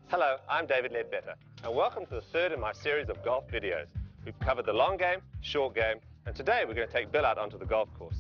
Hello, I'm David Leadbetter, and welcome to the third in my series of golf videos. We've covered the long game, short game, and today we're going to take Bill out onto the golf course.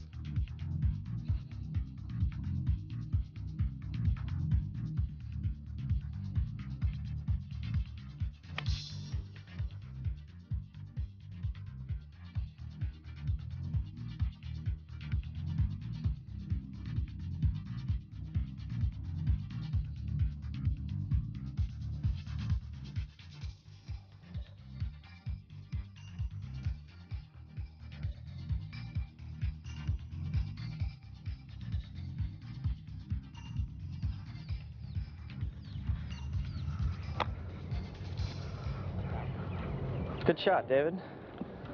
Good shot, David.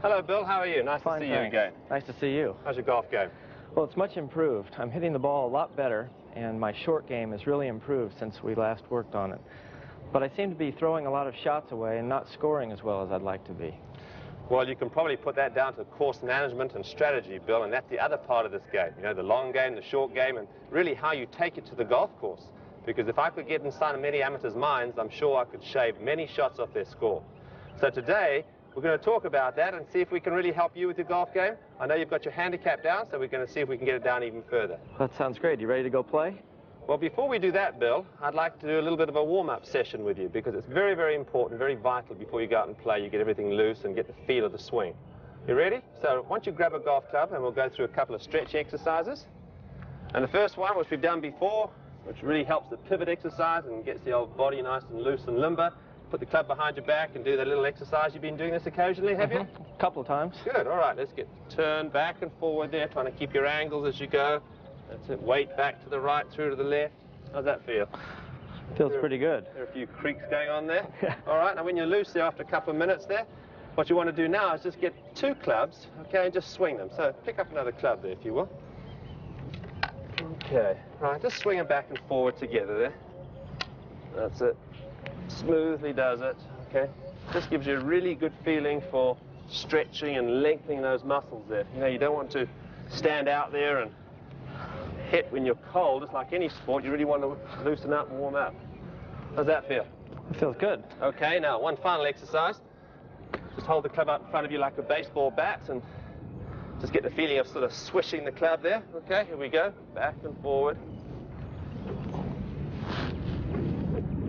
Hello, Bill. How are you? Nice to see you again. Nice to see you. How's your golf game? Well, it's much improved. I'm hitting the ball a lot better, and my short game has really improved since we last worked on it. But I seem to be throwing a lot of shots away and not scoring as well as I'd like to be. Well, you can probably put that down to course management and strategy, Bill, and that's the other part of this game. You know, the long game, the short game, and really how you take it to the golf course. Because if I could get inside of many amateurs' minds, I'm sure I could shave many shots off their score. So today, we're going to talk about that and see if we can really help you with your golf game. I know you've got your handicap down, so we're going to see if we can get it down even further. That sounds great. You ready to go play? Well, before we do that, Bill, I'd like to do a little bit of a warm-up session with you because it's very, very important, very vital before you go out and play. You get everything loose and get the feel of the swing. You ready? So once you grab a golf club, and we'll go through a couple of stretch exercises. And the first one, which we've done before, which really helps the pivot exercise and gets the old body nice and loose and limber. Put the club behind your back and do that little exercise. You've been doing this occasionally, have you? A couple of times. Good. All right, let's get turned back and forward there, trying to keep your angles as you go. That's it. Weight back to the right, through to the left. How's that feel? Feels pretty good. There are a few creaks going on there. All right, now when you're loose there after a couple of minutes there, what you want to do now is just get two clubs, okay, and just swing them. So pick up another club there, if you will. Okay. Right, just swing them back and forward together there. That's it. Smoothly does it, okay? Just gives you a really good feeling for stretching and lengthening those muscles there. You know, you don't want to stand out there and hit when you're cold. It's like any sport, you really want to loosen up and warm up. How's that feel? It feels good. Okay, now one final exercise. Just hold the club up in front of you like a baseball bat and just get the feeling of sort of swishing the club there. Okay, here we go. Back and forward.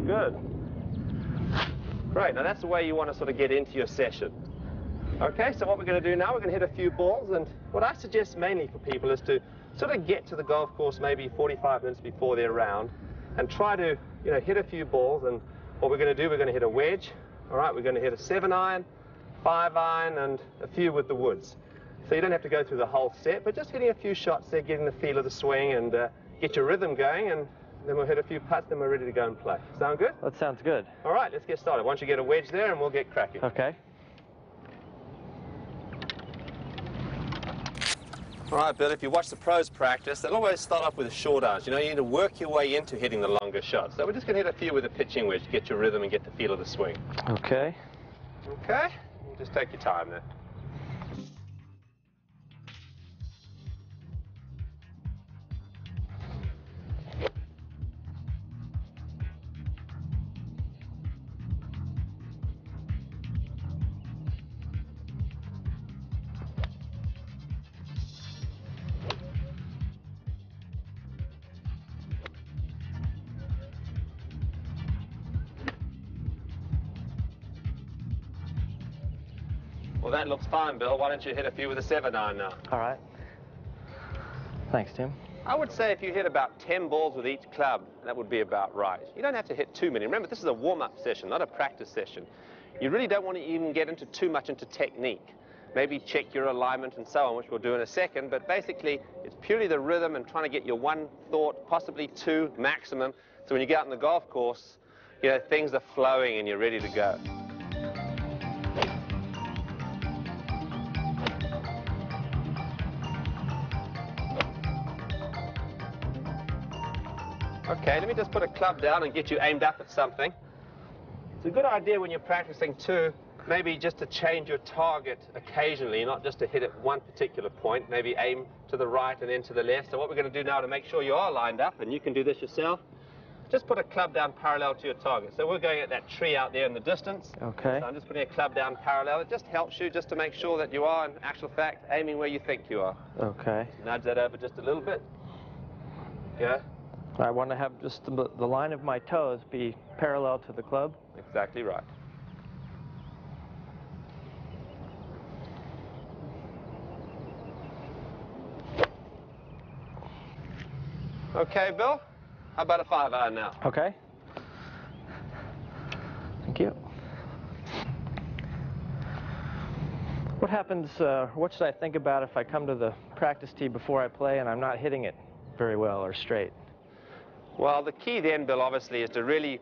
Good. Great, now that's the way you want to sort of get into your session. Okay, so what we're going to do now, we're going to hit a few balls, and what I suggest mainly for people is to sort of get to the golf course maybe 45 minutes before their round and try to, you know, hit a few balls. And what we're going to do, we're going to hit a wedge, all right, we're going to hit a 7-iron, 5-iron, and a few with the woods. So you don't have to go through the whole set, but just hitting a few shots there, getting the feel of the swing and get your rhythm going, and then we'll hit a few putts, then we're ready to go and play. Sound good? That sounds good. All right, let's get started. Why don't you get a wedge there and we'll get cracking. Okay. All right, Bill, if you watch the pros practice, they'll always start off with the short irons. You know, you need to work your way into hitting the longer shots. So we're just going to hit a few with a pitching wedge to get your rhythm and get the feel of the swing. Okay. Okay, just take your time there. Well, that looks fine, Bill. Why don't you hit a few with a 7-iron now? All right. Thanks, Tim. I would say if you hit about 10 balls with each club, that would be about right. You don't have to hit too many. Remember, this is a warm-up session, not a practice session. You really don't want to even get into too much into technique. Maybe check your alignment and so on, which we'll do in a second, but basically it's purely the rhythm and trying to get your one thought, possibly two maximum, so when you get out on the golf course, you know, things are flowing and you're ready to go. Okay, let me just put a club down and get you aimed up at something. It's a good idea when you're practicing too, maybe just to change your target occasionally, not just to hit at one particular point, maybe aim to the right and then to the left. So what we're going to do now to make sure you are lined up, and you can do this yourself, just put a club down parallel to your target. So we're going at that tree out there in the distance. Okay. So I'm just putting a club down parallel. It just helps you just to make sure that you are, in actual fact, aiming where you think you are. Okay. Just nudge that over just a little bit. Yeah. I want to have just the line of my toes be parallel to the club. Exactly right. Okay, Bill. How about a 5-iron now? Okay. Thank you. What happens, what should I think about if I come to the practice tee before I play and I'm not hitting it very well or straight? Well, the key then, Bill, obviously, is to really,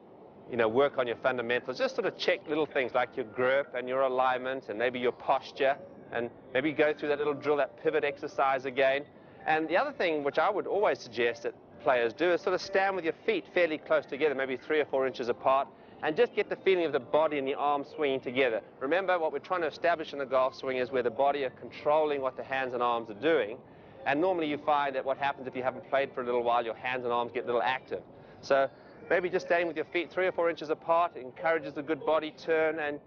work on your fundamentals. Just sort of check little things like your grip and your alignment and maybe your posture, and maybe go through that little drill, that pivot exercise again. And the other thing which I would always suggest that players do is sort of stand with your feet fairly close together, maybe 3 or 4 inches apart, and just get the feeling of the body and the arm swinging together. Remember, what we're trying to establish in the golf swing is where the body are controlling what the hands and arms are doing. And normally you find that what happens if you haven't played for a little while, your hands and arms get a little active. So maybe just standing with your feet 3 or 4 inches apart encourages a good body turn, and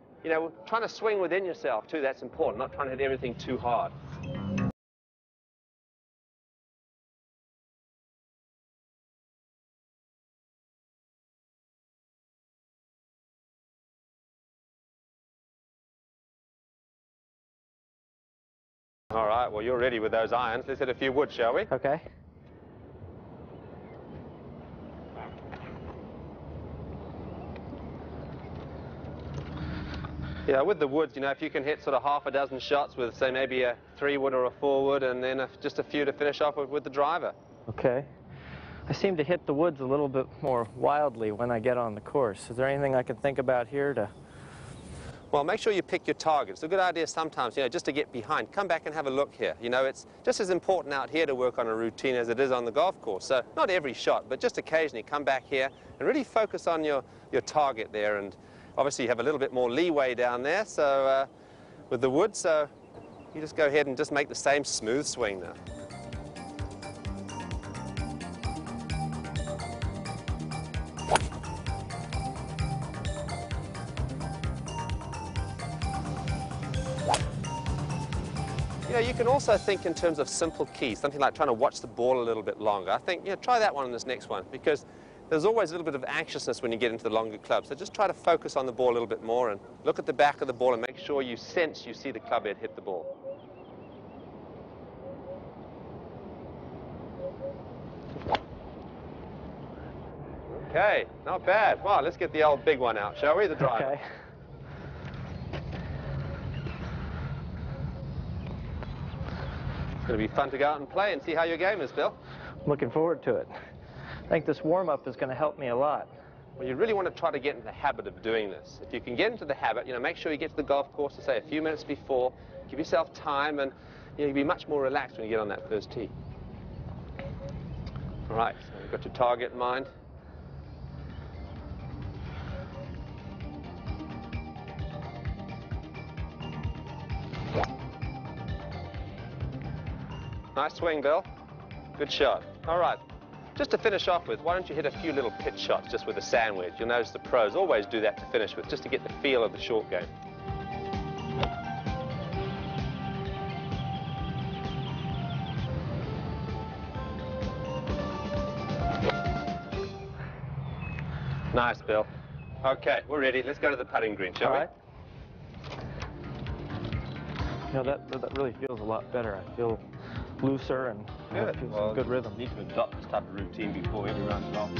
trying to swing within yourself too. That's important, not trying to hit everything too hard. All right, well, you're ready with those irons. Let's hit a few wood, shall we? Okay. Yeah, with the woods, if you can hit sort of half a dozen shots with, say, maybe a 3-wood or a 4-wood, and then just a few to finish off with the driver. Okay. I seem to hit the woods a little bit more wildly when I get on the course. Is there anything I can think about here to... Well, make sure you pick your target. It's a good idea sometimes, just to get behind. Come back and have a look here. It's just as important out here to work on a routine as it is on the golf course. So not every shot, but just occasionally come back here and really focus on your target there. And obviously you have a little bit more leeway down there, so with the wood, so you just go ahead and just make the same smooth swing now. You can also think in terms of simple keys, something like trying to watch the ball a little bit longer. I think, try that one in this next one, because there's always a little bit of anxiousness when you get into the longer club. So just try to focus on the ball a little bit more and look at the back of the ball and make sure you sense you see the club head hit the ball. Okay, not bad. Well, let's get the old big one out, shall we? The driver. Okay. It's going to be fun to go out and play and see how your game is, Bill. Looking forward to it. I think this warm-up is going to help me a lot. Well, you really want to try to get into the habit of doing this. If you can get into the habit, make sure you get to the golf course, say, a few minutes before. Give yourself time, and you'll be much more relaxed when you get on that first tee. All right, so you've got your target in mind. Nice swing, Bill. Good shot. All right. Just to finish off with, why don't you hit a few little pitch shots just with a sand wedge? You'll notice the pros always do that to finish with, just to get the feel of the short game. Nice, Bill. Okay, we're ready. Let's go to the putting green, shall we? All right. That really feels a lot better. I feel looser and I feel some good rhythm. You need to adopt this type of routine before every round of golf.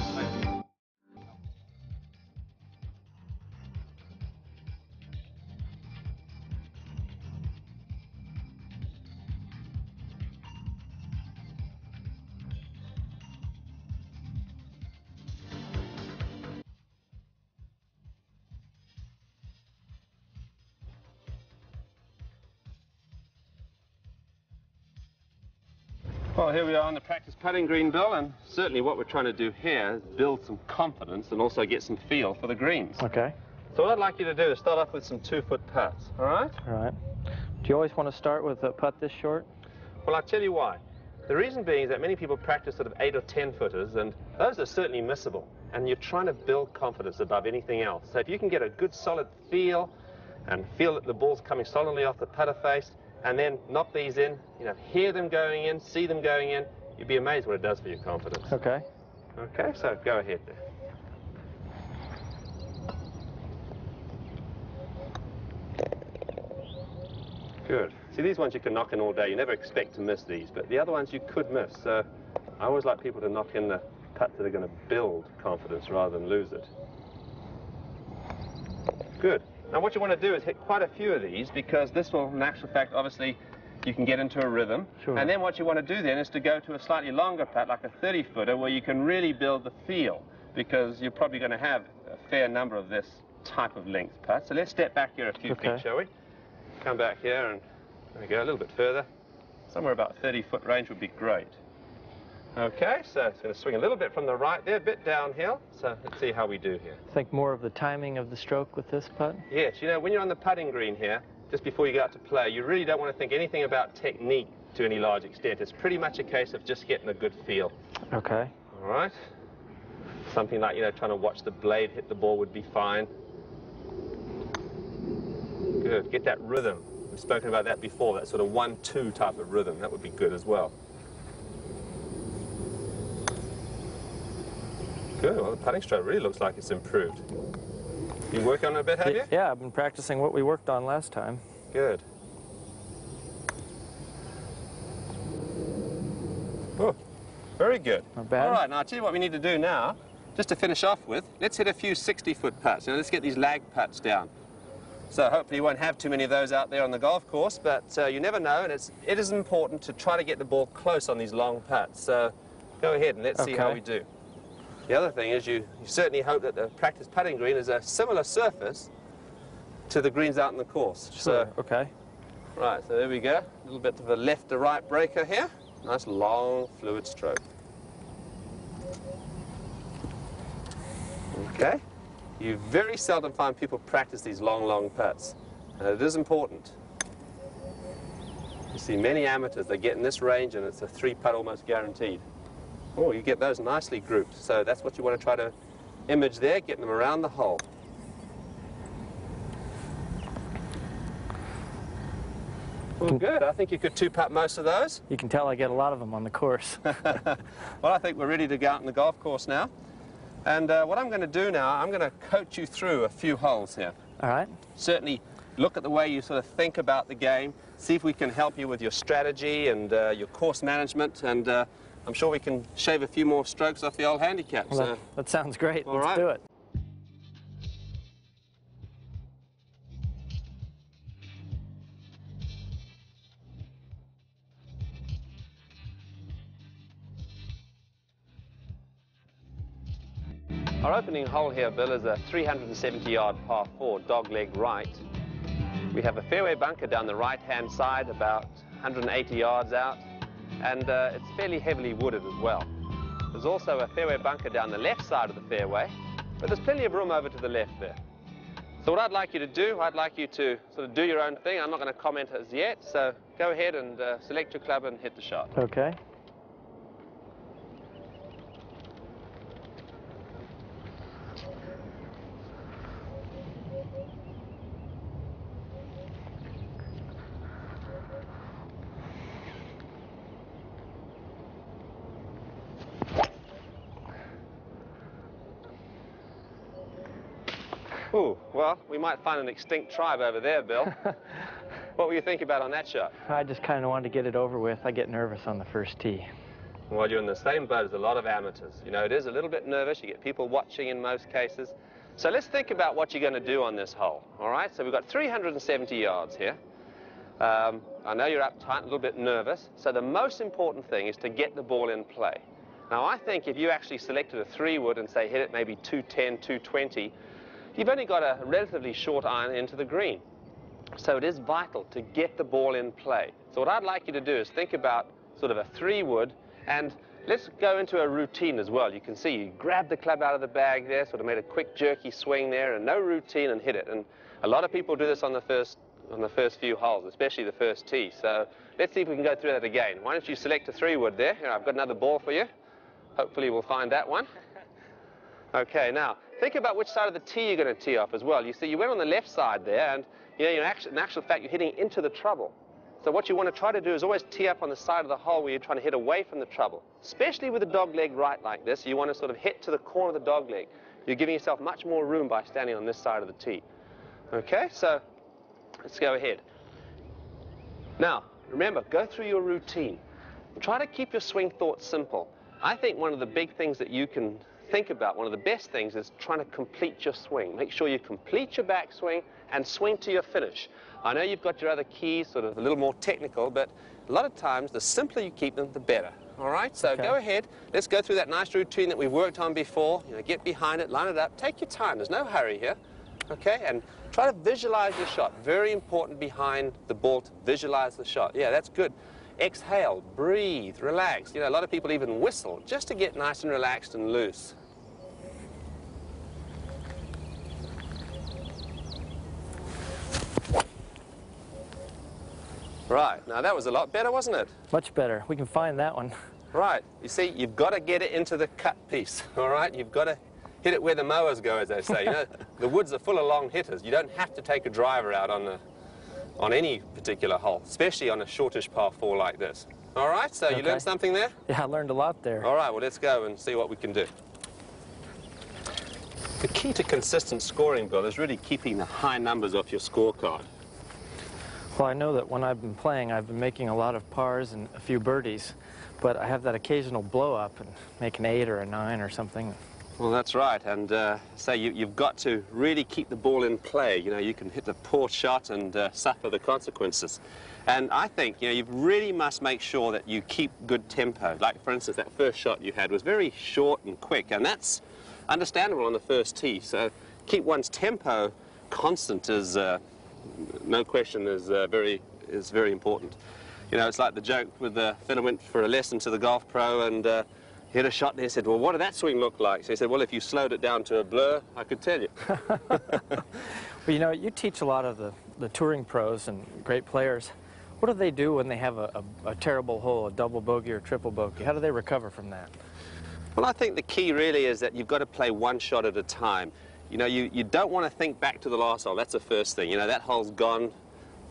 Well, here we are on the practice putting green, Bill, and certainly what we're trying to do here is build some confidence and also get some feel for the greens. Okay. So what I'd like you to do is start off with some 2-foot putts, all right? All right. Do you always want to start with a putt this short? Well, I'll tell you why. The reason being is that many people practice sort of 8 or 10 footers, and those are certainly missable. and you're trying to build confidence above anything else. So if you can get a good solid feel and feel that the ball's coming solidly off the putter face, and then knock these in, you know, hear them going in, see them going in, you'd be amazed what it does for your confidence. Okay. Okay, so go ahead there. Good. See, these ones you can knock in all day. You never expect to miss these, but the other ones you could miss. So I always like people to knock in the putts that are going to build confidence rather than lose it. Good. Now what you want to do is hit quite a few of these, because this will, in actual fact, obviously, you can get into a rhythm. Sure. And then what you want to do then is to go to a slightly longer putt, like a 30-footer, where you can really build the feel, because you're probably going to have a fair number of this type of length putt. So let's step back here a few feet, shall we? Come back here, and there we go, a little bit further. Somewhere about 30-foot range would be great. Okay, so it's going to swing a little bit from the right there, a bit downhill. So let's see how we do here. Think more of the timing of the stroke with this putt? Yes, you know, when you're on the putting green here, just before you go out to play, you really don't want to think anything about technique to any large extent. It's pretty much a case of just getting a good feel. Okay. All right. Something like, you know, trying to watch the blade hit the ball would be fine. Good. Get that rhythm. We've spoken about that before, that sort of 1-2 type of rhythm. That would be good as well. Good. Well, the putting stroke really looks like it's improved. You worked on it a bit, have you? Yeah, I've been practicing what we worked on last time. Good. Oh, very good. Not bad. All right, now I'll tell you what we need to do now, just to finish off with. Let's hit a few 60-foot putts. You know, let's get these lag putts down. So hopefully you won't have too many of those out there on the golf course, but you never know, and it is important to try to get the ball close on these long putts. So go ahead and let's see how we do. The other thing is you certainly hope that the practice putting green is a similar surface to the greens out in the course. Sure, so, okay. Right, so there we go. A little bit of a left to right breaker here. Nice long fluid stroke. Okay. You very seldom find people practice these long putts, and it is important. You see many amateurs, they get in this range and it's a 3-putt almost guaranteed. Oh, you get those nicely grouped, so that's what you want to try to image there, getting them around the hole. Well, good. I think you could 2-putt most of those. You can tell I get a lot of them on the course. Well, I think we're ready to go out on the golf course now. And what I'm going to do now, I'm going to coach you through a few holes here. All right. Certainly look at the way you sort of think about the game, see if we can help you with your strategy and your course management, and I'm sure we can shave a few more strokes off the old handicap. Well, so. that sounds great. All Let's right. do it. Our opening hole here, Bill, is a 370-yard par 4, dogleg right. We have a fairway bunker down the right-hand side, about 180 yards out, and it's fairly heavily wooded as well. There's also a fairway bunker down the left side of the fairway, but there's plenty of room over to the left there. So what I'd like you to do, I'd like you to sort of do your own thing. I'm not going to comment as yet, so go ahead and select your club and hit the shot. Okay. Ooh, well, we might find an extinct tribe over there, Bill. What were you thinking about on that shot? I just kind of wanted to get it over with. I get nervous on the first tee. Well, you're in the same boat as a lot of amateurs. You know, it is a little bit nervous. You get people watching in most cases. So let's think about what you're going to do on this hole, all right? So we've got 370 yards here. I know you're uptight, a little bit nervous. So the most important thing is to get the ball in play. Now, I think if you actually selected a 3-wood and, say, hit it maybe 210, 220, you've only got a relatively short iron into the green. So it is vital to get the ball in play. So what I'd like you to do is think about sort of a 3-wood, and let's go into a routine as well. You can see you grab the club out of the bag there, sort of made a quick jerky swing there, and no routine, and hit it. And a lot of people do this on the first few holes, especially the first tee. So let's see if we can go through that again. Why don't you select a 3-wood there? Here, I've got another ball for you. Hopefully we'll find that one. Okay, now, think about which side of the tee you're going to tee off as well. You see, you went on the left side there, and you know, in actual fact, you're hitting into the trouble. So what you want to try to do is always tee up on the side of the hole where you're trying to hit away from the trouble. Especially with the dog leg right like this, you want to sort of hit to the corner of the dog leg. You're giving yourself much more room by standing on this side of the tee. Okay, so let's go ahead. Now, remember, go through your routine. Try to keep your swing thoughts simple. I think one of the big things that you can think about, one of the best things, is trying to complete your swing. Make sure you complete your backswing and swing to your finish. I know you've got your other keys, sort of a little more technical, but a lot of times, the simpler you keep them, the better. All right, so go ahead. Let's go through that nice routine that we've worked on before. You know, get behind it, line it up. Take your time. There's no hurry here. Okay, and try to visualize your shot. Very important behind the ball to visualize the shot. Yeah, that's good. Exhale, breathe, relax. You know, a lot of people even whistle just to get nice and relaxed and loose. Right, now that was a lot better, wasn't it? Much better. We can find that one. Right, you see, you've got to get it into the cut piece, all right? You've got to hit it where the mowers go, as they say. You know, the woods are full of long hitters. You don't have to take a driver out on any particular hole, especially on a shortish par 4 like this. All right, so you learned something there? Yeah, I learned a lot there. All right, well, let's go and see what we can do. The key to consistent scoring, Bill, is really keeping the high numbers off your scorecard. Well, I know that when I've been playing, I've been making a lot of pars and a few birdies, but I have that occasional blow up and make an 8 or a 9 or something. Well, that's right, and so you've got to really keep the ball in play. You know, you can hit the poor shot and suffer the consequences. And I think, you know, you really must make sure that you keep good tempo. Like, for instance, that first shot you had was very short and quick, and that's understandable on the first tee. So keep one's tempo constant is, no question, is very important. You know, it's like the joke with the fella went for a lesson to the golf pro and hit a shot there. He said, well, what did that swing look like? So he said, well, if you slowed it down to a blur, I could tell you. Well, you know, you teach a lot of the touring pros and great players. What do they do when they have a terrible hole, a double bogey or triple bogey? How do they recover from that? Well, I think the key really is that you've got to play one shot at a time. You know, you don't want to think back to the last hole. That's the first thing. You know, that hole's gone,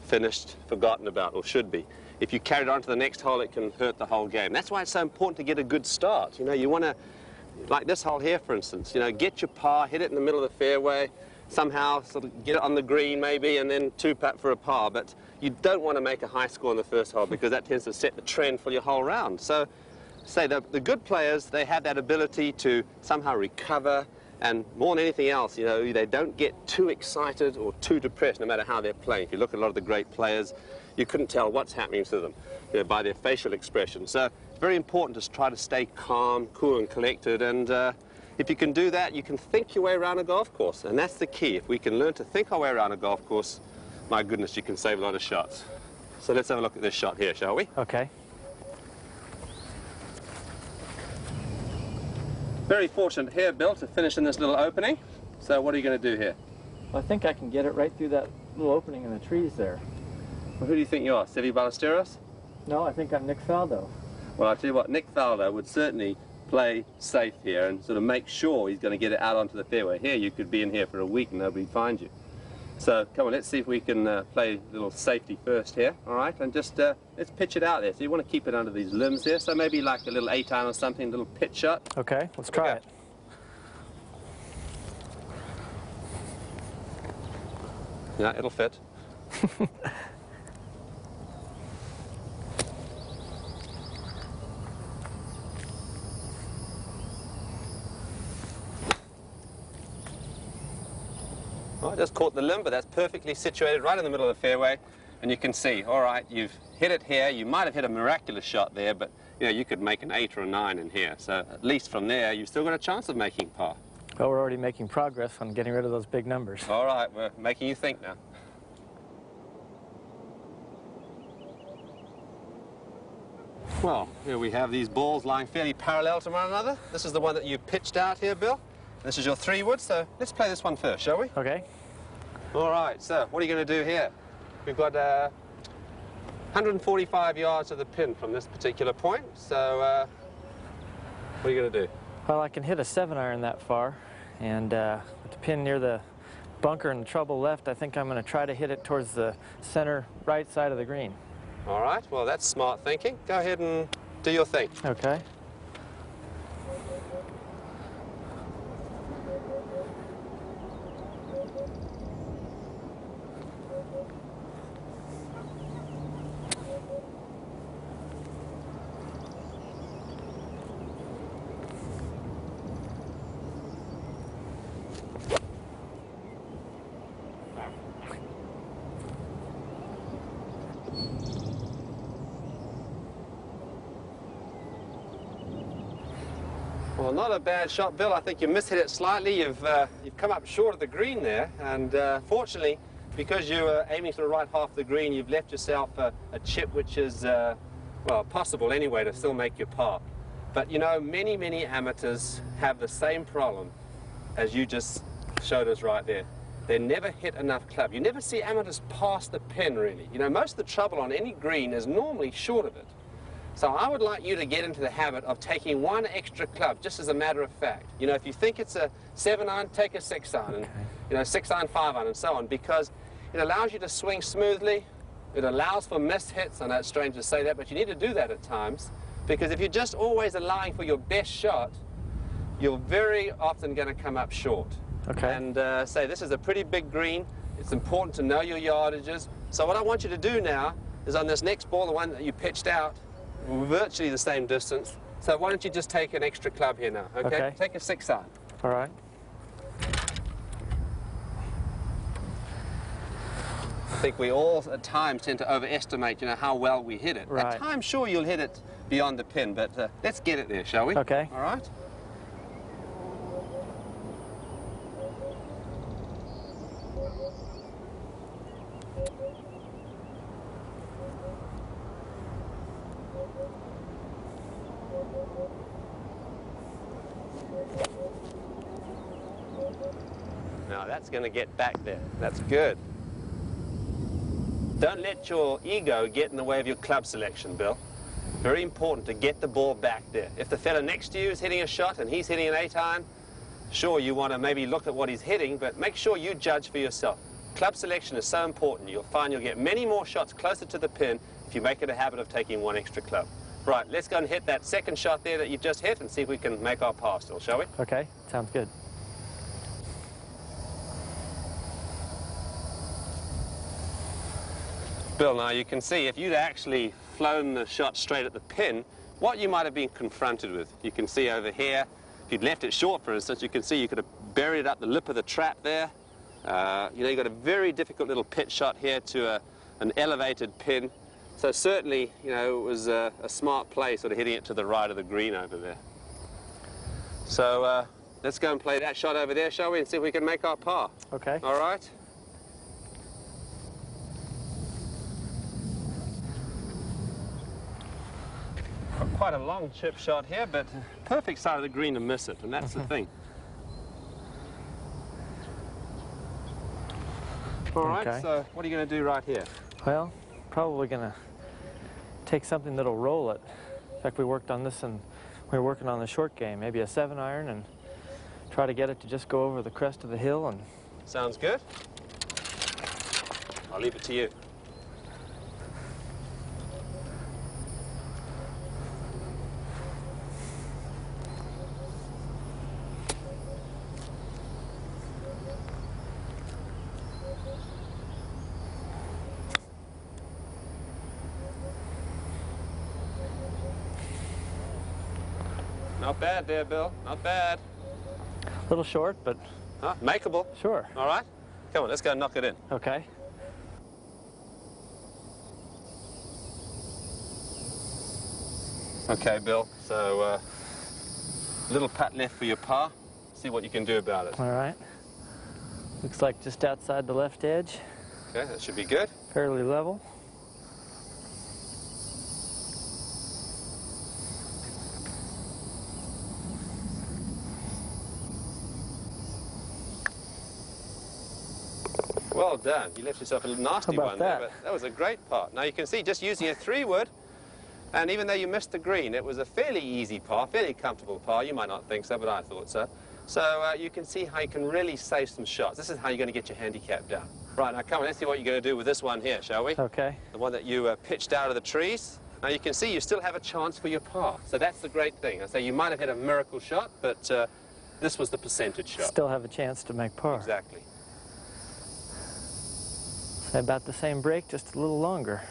finished, forgotten about, or should be. If you carry it on to the next hole, it can hurt the whole game. That's why it's so important to get a good start. You know, you want to, like this hole here, for instance, you know, get your par, hit it in the middle of the fairway, somehow sort of get it on the green maybe, and then two-putt for a par. But you don't want to make a high score in the first hole because that tends to set the trend for your whole round. So, say the good players, they have that ability to somehow recover. And more than anything else, you know, they don't get too excited or too depressed, no matter how they're playing. If you look at a lot of the great players, you couldn't tell what's happening to them, you know, by their facial expression. So it's very important to try to stay calm, cool and collected. And if you can do that, you can think your way around a golf course. And that's the key. If we can learn to think our way around a golf course, my goodness, you can save a lot of shots. So let's have a look at this shot here, shall we? Okay. Very fortunate here, Bill, to finish in this little opening. So what are you going to do here? Well, I think I can get it right through that little opening in the trees there. Well, who do you think you are, Seve Ballesteros? No, I think I'm Nick Faldo. Well, I'll tell you what, Nick Faldo would certainly play safe here and sort of make sure he's going to get it out onto the fairway. Here, you could be in here for a week and nobody'd find you. So, come on, let's see if we can play a little safety first here, all right? And just, let's pitch it out there. So you want to keep it under these limbs here. So maybe like a little 8-iron or something, a little pitch shot. Okay, let's try it. Yeah, it'll fit. Well, I just caught the limb, but that's perfectly situated right in the middle of the fairway. And you can see, all right, you've hit it here. You might have hit a miraculous shot there, but you know, you could make an 8 or a 9 in here. So at least from there, you've still got a chance of making par. Well, we're already making progress on getting rid of those big numbers. All right, we're making you think now. Well, here we have these balls lying fairly parallel to one another. This is the one that you pitched out here, Bill. This is your 3-wood, so let's play this one first, shall we? Okay. All right, so what are you going to do here? We've got 145 yards to the pin from this particular point, so what are you going to do? Well, I can hit a 7-iron that far, and with the pin near the bunker and the trouble left, I think I'm going to try to hit it towards the center right side of the green. All right, well, that's smart thinking. Go ahead and do your thing. Okay. Well, not a bad shot, Bill. I think you mishit it slightly. You've come up short of the green there, and fortunately, because you were aiming to the right half of the green, you've left yourself a chip which is, well, possible anyway to still make your par. But, you know, many, many amateurs have the same problem as you just showed us right there. They never hit enough club. You never see amateurs pass the pin, really. You know, most of the trouble on any green is normally short of it. So I would like you to get into the habit of taking one extra club, just as a matter of fact. You know, if you think it's a 7-iron, take a 6-iron, and, you know, 6-iron, 5-iron, and so on, because it allows you to swing smoothly. It allows for missed hits. I know it's strange to say that, but you need to do that at times, because if you're just always allowing for your best shot, you're very often going to come up short. Okay. And say, this is a pretty big green. It's important to know your yardages. So what I want you to do now is on this next ball, the one that you pitched out, virtually the same distance. So why don't you just take an extra club here now, okay? Okay. Take a 6-iron. All right. I think we all at times tend to overestimate, you know, how well we hit it. Right. At times, sure, you'll hit it beyond the pin, but let's get it there, shall we? Okay. All right. Now that's going to get back there. That's good. Don't let your ego get in the way of your club selection, Bill. Very important to get the ball back there. If the fella next to you is hitting a shot and he's hitting an 8-iron, sure, you want to maybe look at what he's hitting, but make sure you judge for yourself. Club selection is so important. You'll find you'll get many more shots closer to the pin if you make it a habit of taking one extra club. Right, let's go and hit that second shot there that you've just hit and see if we can make our par still, shall we? Okay, sounds good. Bill, now you can see if you'd actually flown the shot straight at the pin, what you might have been confronted with. You can see over here, if you'd left it short, for instance, you can see you could have buried it up the lip of the trap there. You know, you've got a very difficult little pitch shot here to an elevated pin. So certainly, you know, it was a smart play sort of hitting it to the right of the green over there. So let's go and play that shot over there, shall we, and see if we can make our par. Okay. All right? Quite a long chip shot here, but perfect side of the green to miss it, and that's the thing. All right, Okay. so what are you going to do right here? Well, probably going to take something that'll roll it. In fact, we worked on this and we were working on the short game, maybe a 7-iron, and try to get it to just go over the crest of the hill. And Sounds good. I'll leave it to you. Not bad there, Bill. Not bad. a little short, but Huh? Makeable. sure. All right. Come on, let's go and knock it in. Okay. Okay, Bill. So, little putt left for your par. See what you can do about it. All right. Looks like just outside the left edge, Okay, that should be good. fairly level. Well done. You left yourself a little nasty How about one there, that? but that was a great part. Now you can see just using a 3-wood, and even though you missed the green, it was a fairly easy par, fairly comfortable par. You might not think so, but I thought so. So you can see how you can really save some shots. This is how you're going to get your handicap down. Right, now come on, let's see what you're going to do with this one here, shall we? Okay. The one that you pitched out of the trees. Now you can see you still have a chance for your par. So that's the great thing. I say you might have hit a miracle shot, but this was the percentage shot. Still have a chance to make par. Exactly. About the same break, just a little longer.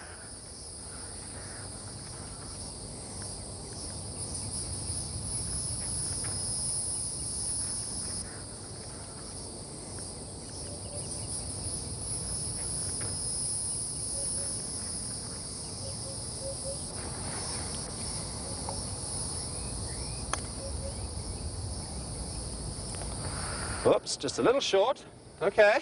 Whoops, just a little short. Okay.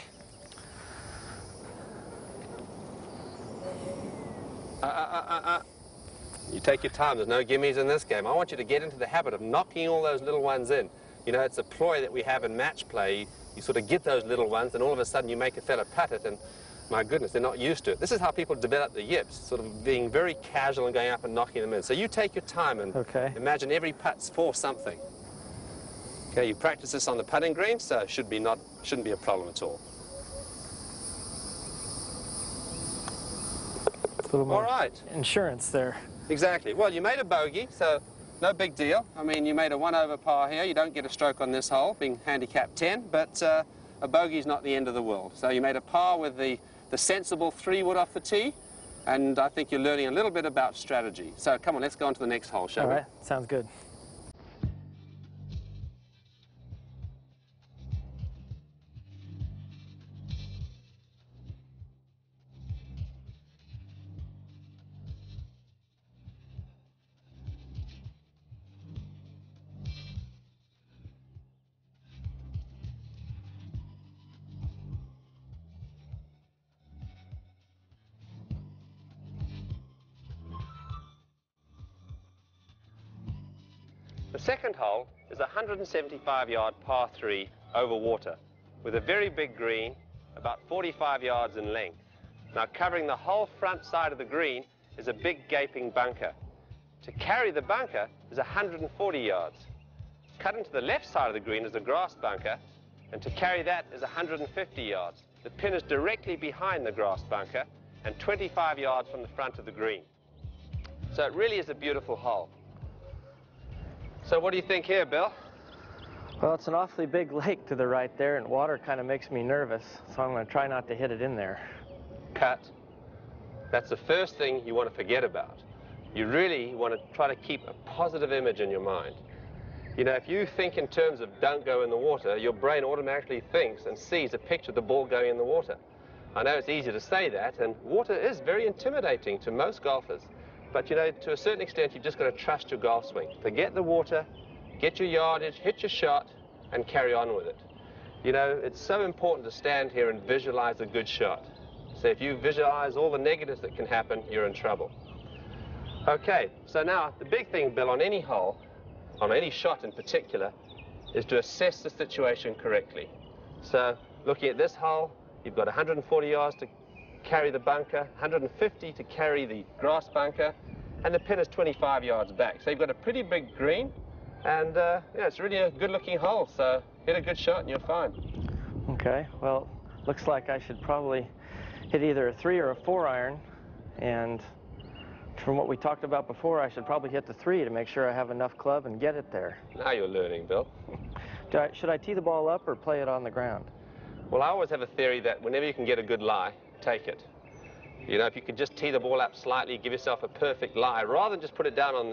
You take your time. There's no gimmies in this game. I want you to get into the habit of knocking all those little ones in. You know, it's a ploy that we have in match play. You sort of get those little ones, and all of a sudden you make a fella putt it, and my goodness, they're not used to it. This is how people develop the yips, sort of being very casual and going up and knocking them in. So you take your time and imagine every putt's for something. Okay, you practice this on the putting green, so it shouldn't be a problem at all. A little more all right. Insurance there. Exactly. Well, you made a bogey, so no big deal. I mean, you made a 1 over par here. You don't get a stroke on this hole, being handicapped 10, but a bogey's not the end of the world. So you made a par with the sensible 3-wood off the tee, and I think you're learning a little bit about strategy. So come on, let's go on to the next hole, shall we? All right, sounds good. The second hole is a 175-yard par 3 over water with a very big green, about 45 yards in length. Now, covering the whole front side of the green is a big gaping bunker. To carry the bunker is 140 yards. Cut into the left side of the green is a grass bunker, and to carry that is 150 yards. The pin is directly behind the grass bunker and 25 yards from the front of the green. So it really is a beautiful hole. So what do you think here, Bill? Well, it's an awfully big lake to the right there, and water kind of makes me nervous, so I'm going to try not to hit it in there. Cut. That's the first thing you want to forget about. You really want to try to keep a positive image in your mind. You know, if you think in terms of don't go in the water, your brain automatically thinks and sees a picture of the ball going in the water. I know it's easy to say that, and water is very intimidating to most golfers. But, you know, to a certain extent, you've just got to trust your golf swing. Forget the water, get your yardage, hit your shot, and carry on with it. You know, it's so important to stand here and visualize a good shot. So if you visualize all the negatives that can happen, you're in trouble. Okay, so now the big thing, Bill, on any hole, on any shot in particular, is to assess the situation correctly. So looking at this hole, you've got 140 yards to carry the bunker, 150 to carry the grass bunker, and the pin is 25 yards back. So you've got a pretty big green, and yeah, it's really a good-looking hole. So hit a good shot and you're fine. Okay, well, looks like I should probably hit either a 3 or a 4 iron, and from what we talked about before, I should probably hit the 3 to make sure I have enough club and get it there. Now you're learning, Bill. Should I tee the ball up or play it on the ground? Well, I always have a theory that whenever you can get a good lie, take it. You know, if you could just tee the ball up slightly, give yourself a perfect lie, rather than just put it down on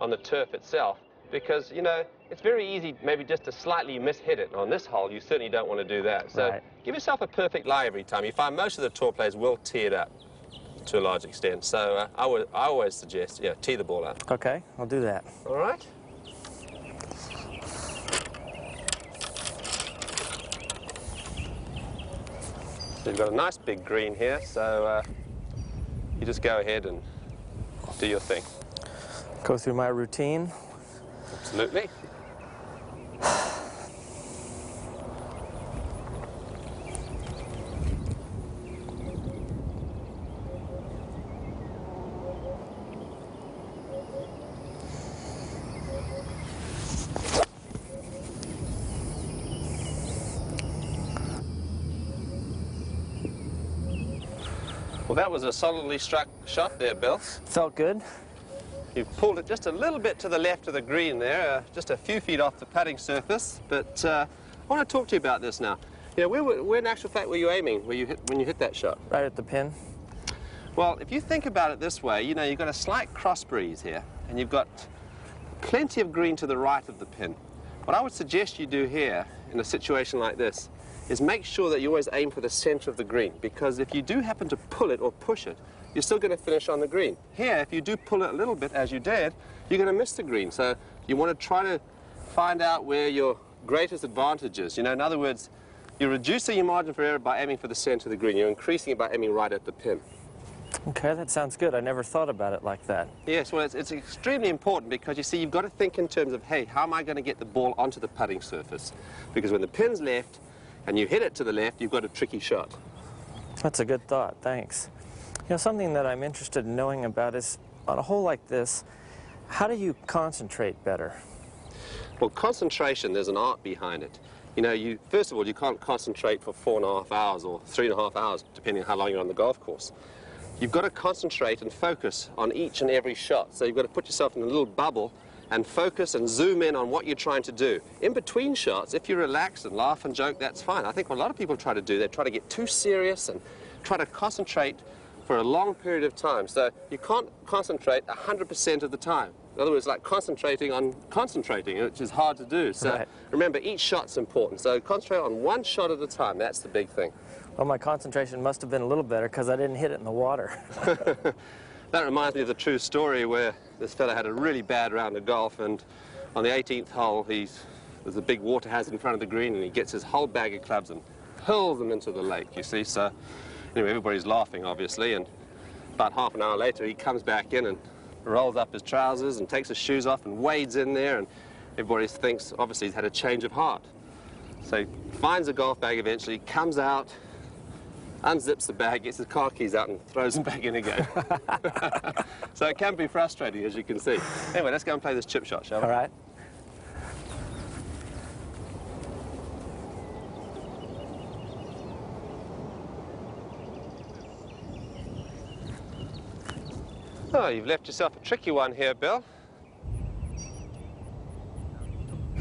the turf itself, because, you know, it's very easy maybe just to slightly mishit it. On this hole, you certainly don't want to do that. So give yourself a perfect lie every time. You find most of the tour players will tee it up to a large extent. So I always suggest, yeah, tee the ball up. Okay, I'll do that. All right. So you've got a nice big green here, so you just go ahead and do your thing. Go through my routine. Absolutely. Well, that was a solidly struck shot there, Bill. Felt good. You've pulled it just a little bit to the left of the green there, just a few feet off the putting surface. But I want to talk to you about this now. You know, where in actual fact were you aiming when you hit that shot? Right at the pin. Well, if you think about it this way, you know, you've got a slight cross breeze here, and you've got plenty of green to the right of the pin. What I would suggest you do here, in a situation like this, is make sure that you always aim for the center of the green, because if you do happen to pull it or push it, you're still going to finish on the green. Here, if you do pull it a little bit, as you did, you're going to miss the green. So you want to try to find out where your greatest advantage is. You know, in other words, you're reducing your margin for error by aiming for the center of the green. You're increasing it by aiming right at the pin. Okay, that sounds good. I never thought about it like that. Yes, well, it's extremely important because, you see, you've got to think in terms of, hey, how am I going to get the ball onto the putting surface? Because when the pin's left and you hit it to the left, you've got a tricky shot. That's a good thought, thanks. You know, something that I'm interested in knowing about is, on a hole like this, how do you concentrate better? Well, concentration, there's an art behind it. You know, first of all, you can't concentrate for 4.5 hours or 3.5 hours, depending on how long you're on the golf course. You've got to concentrate and focus on each and every shot. So you've got to put yourself in a little bubble and focus and zoom in on what you're trying to do. In between shots, if you relax and laugh and joke, that's fine. I think what a lot of people try to do, they try to get too serious and try to concentrate for a long period of time. So you can't concentrate 100% of the time. In other words, like concentrating on concentrating, which is hard to do. So right. Remember, each shot's important. So concentrate on one shot at a time. That's the big thing. Well, my concentration must have been a little better because I didn't hit it in the water. That reminds me of the true story where this fella had a really bad round of golf, and on the 18th hole, there's a big water hazard in front of the green, and he gets his whole bag of clubs and hurls them into the lake, you see. So anyway, everybody's laughing, obviously, and about half an hour later, he comes back in and rolls up his trousers and takes his shoes off and wades in there, and everybody thinks, obviously, he's had a change of heart. So he finds a golf bag eventually, comes out, unzips the bag, gets his car keys out and throws them back in again. So it can be frustrating, as you can see. Anyway, let's go and play this chip shot, shall we? All right. Oh, you've left yourself a tricky one here, Bill.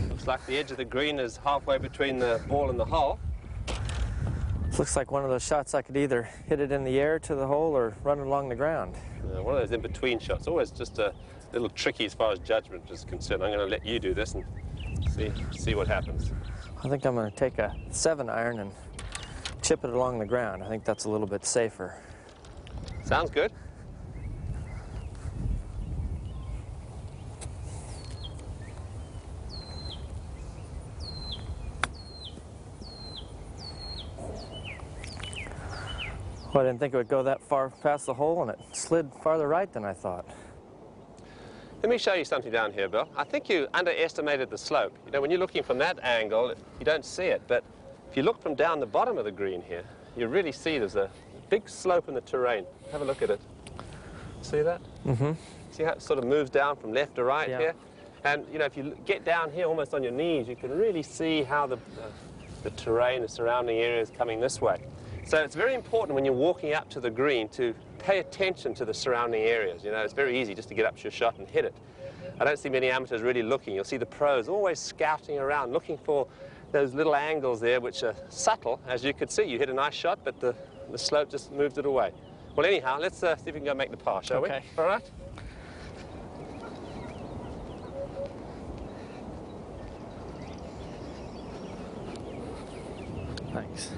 Looks like the edge of the green is halfway between the ball and the hole. This looks like one of those shots I could either hit it in the air to the hole or run it along the ground. One of those in-between shots, always just a little tricky as far as judgment is concerned. I'm going to let you do this and see what happens. I think I'm going to take a 7-iron and chip it along the ground. I think that's a little bit safer. Sounds good. Well, I didn't think it would go that far past the hole, and it slid farther right than I thought. Let me show you something down here, Bill. I think you underestimated the slope. You know, when you're looking from that angle, you don't see it, but if you look from down the bottom of the green here, you really see there's a big slope in the terrain. Have a look at it. See that? Mm-hmm. See how it sort of moves down from left to right here? And, you know, if you get down here almost on your knees, you can really see how the terrain, the surrounding area is coming this way. So it's very important when you're walking up to the green to pay attention to the surrounding areas. You know, it's very easy just to get up to your shot and hit it. I don't see many amateurs really looking. You'll see the pros always scouting around, looking for those little angles there which are subtle. As you could see, you hit a nice shot, but the slope just moved it away. Well, anyhow, let's see if we can go make the par, shall we? All right? Thanks.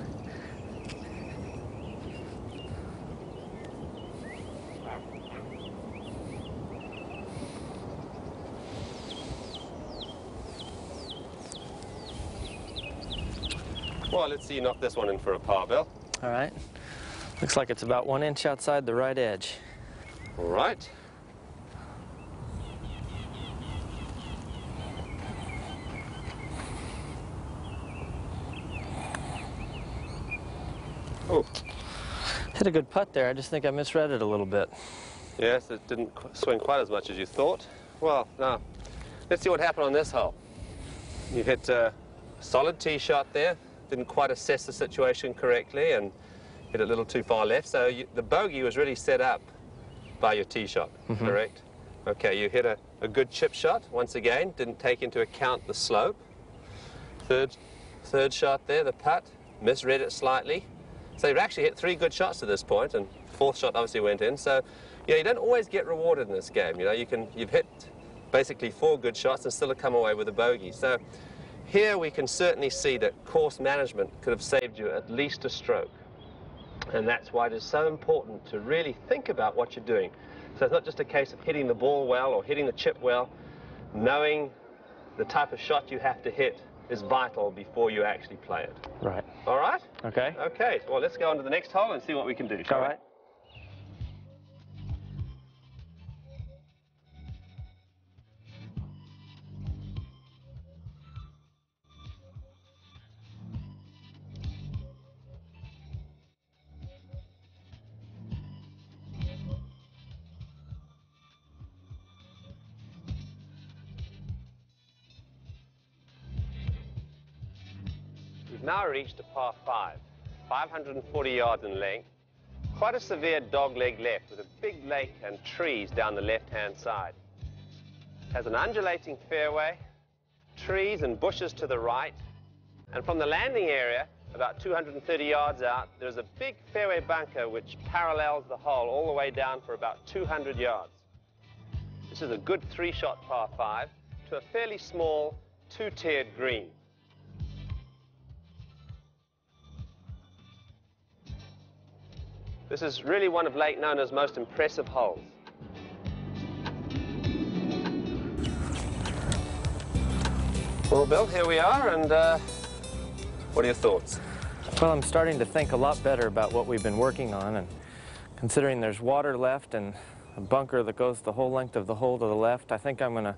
Well, let's see you knock this one in for a par, Bill. All right. Looks like it's about 1 inch outside the right edge. All right. Oh. Hit a good putt there. I just think I misread it a little bit. Yes, it didn't swing quite as much as you thought. Well, now, let's see what happened on this hole. You hit a solid tee shot there. Didn't quite assess the situation correctly, and hit a little too far left. So the bogey was really set up by your tee shot, correct? Okay, you hit a good chip shot, once again, didn't take into account the slope. Third shot there, the putt, misread it slightly. So you've actually hit 3 good shots to this point, and 4th shot obviously went in. So, you don't always get rewarded in this game. You've hit basically 4 good shots and still have come away with a bogey. So here we can certainly see that course management could have saved you at least a stroke. And that's why it is so important to really think about what you're doing. So it's not just a case of hitting the ball well or hitting the chip well. Knowing the type of shot you have to hit is vital before you actually play it. Right. All right? Okay. Okay, well, let's go on to the next hole and see what we can do, shall we? All right. We've now reached a par 5, 540 yards in length, quite a severe dogleg left with a big lake and trees down the left-hand side. It has an undulating fairway, trees and bushes to the right, and from the landing area, about 230 yards out, there's a big fairway bunker which parallels the hole all the way down for about 200 yards. This is a good 3-shot par 5 to a fairly small 2-tiered green. This is really one of Lake Nona's most impressive holes. Well, Bill, here we are, and what are your thoughts? Well, I'm starting to think a lot better about what we've been working on, and considering there's water left and a bunker that goes the whole length of the hole to the left, I think I'm going to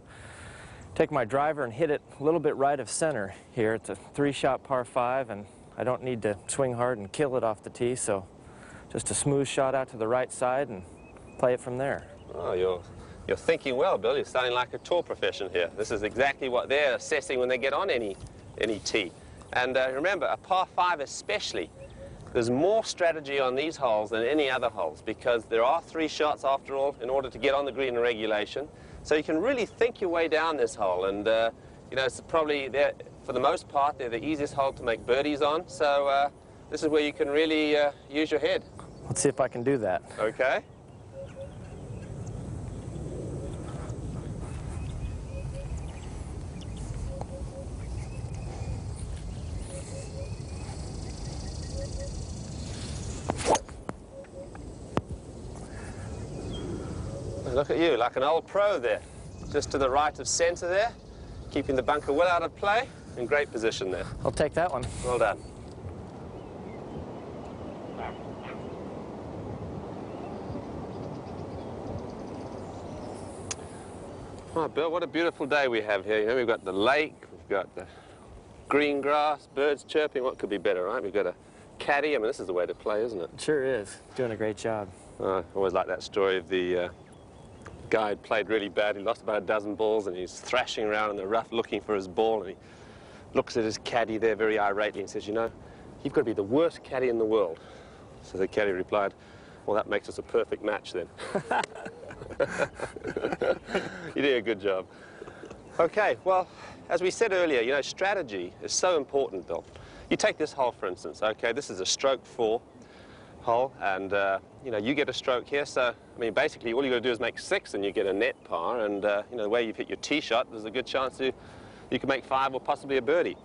take my driver and hit it a little bit right of center here. It's a 3-shot par 5, and I don't need to swing hard and kill it off the tee, so just a smooth shot out to the right side and play it from there. Oh, you're thinking well, Bill. You're sounding like a tour profession here. This is exactly what they're assessing when they get on any tee. And remember, a par 5 especially, there's more strategy on these holes than any other holes because there are 3 shots after all in order to get on the green in regulation. So you can really think your way down this hole, and it's probably, for the most part, they're the easiest hole to make birdies on. So this is where you can really use your head. Let's see if I can do that. Okay. Look at you, like an old pro there. Just to the right of center there, keeping the bunker well out of play, in great position there. I'll take that one. Well done. Oh, Bill, what a beautiful day we have here. We've got the lake, we've got the green grass, birds chirping. What could be better, right? We've got a caddy. I mean, this is the way to play, isn't it? It sure is. Doing a great job. I always like that story of the guy who played really bad. He lost about a dozen balls, and he's thrashing around in the rough looking for his ball, and he looks at his caddy there very irately and says, you've got to be the worst caddy in the world. So the caddy replied, well, that makes us a perfect match then. You did a good job. Okay, well, as we said earlier, strategy is so important, Bill. You take this hole, for instance, okay, this is a stroke 4 hole, and, you get a stroke here, so, I mean, basically, all you got to do is make 6 and you get a net par, and, the way you've hit your tee shot, there's a good chance you can make 5 or possibly a birdie.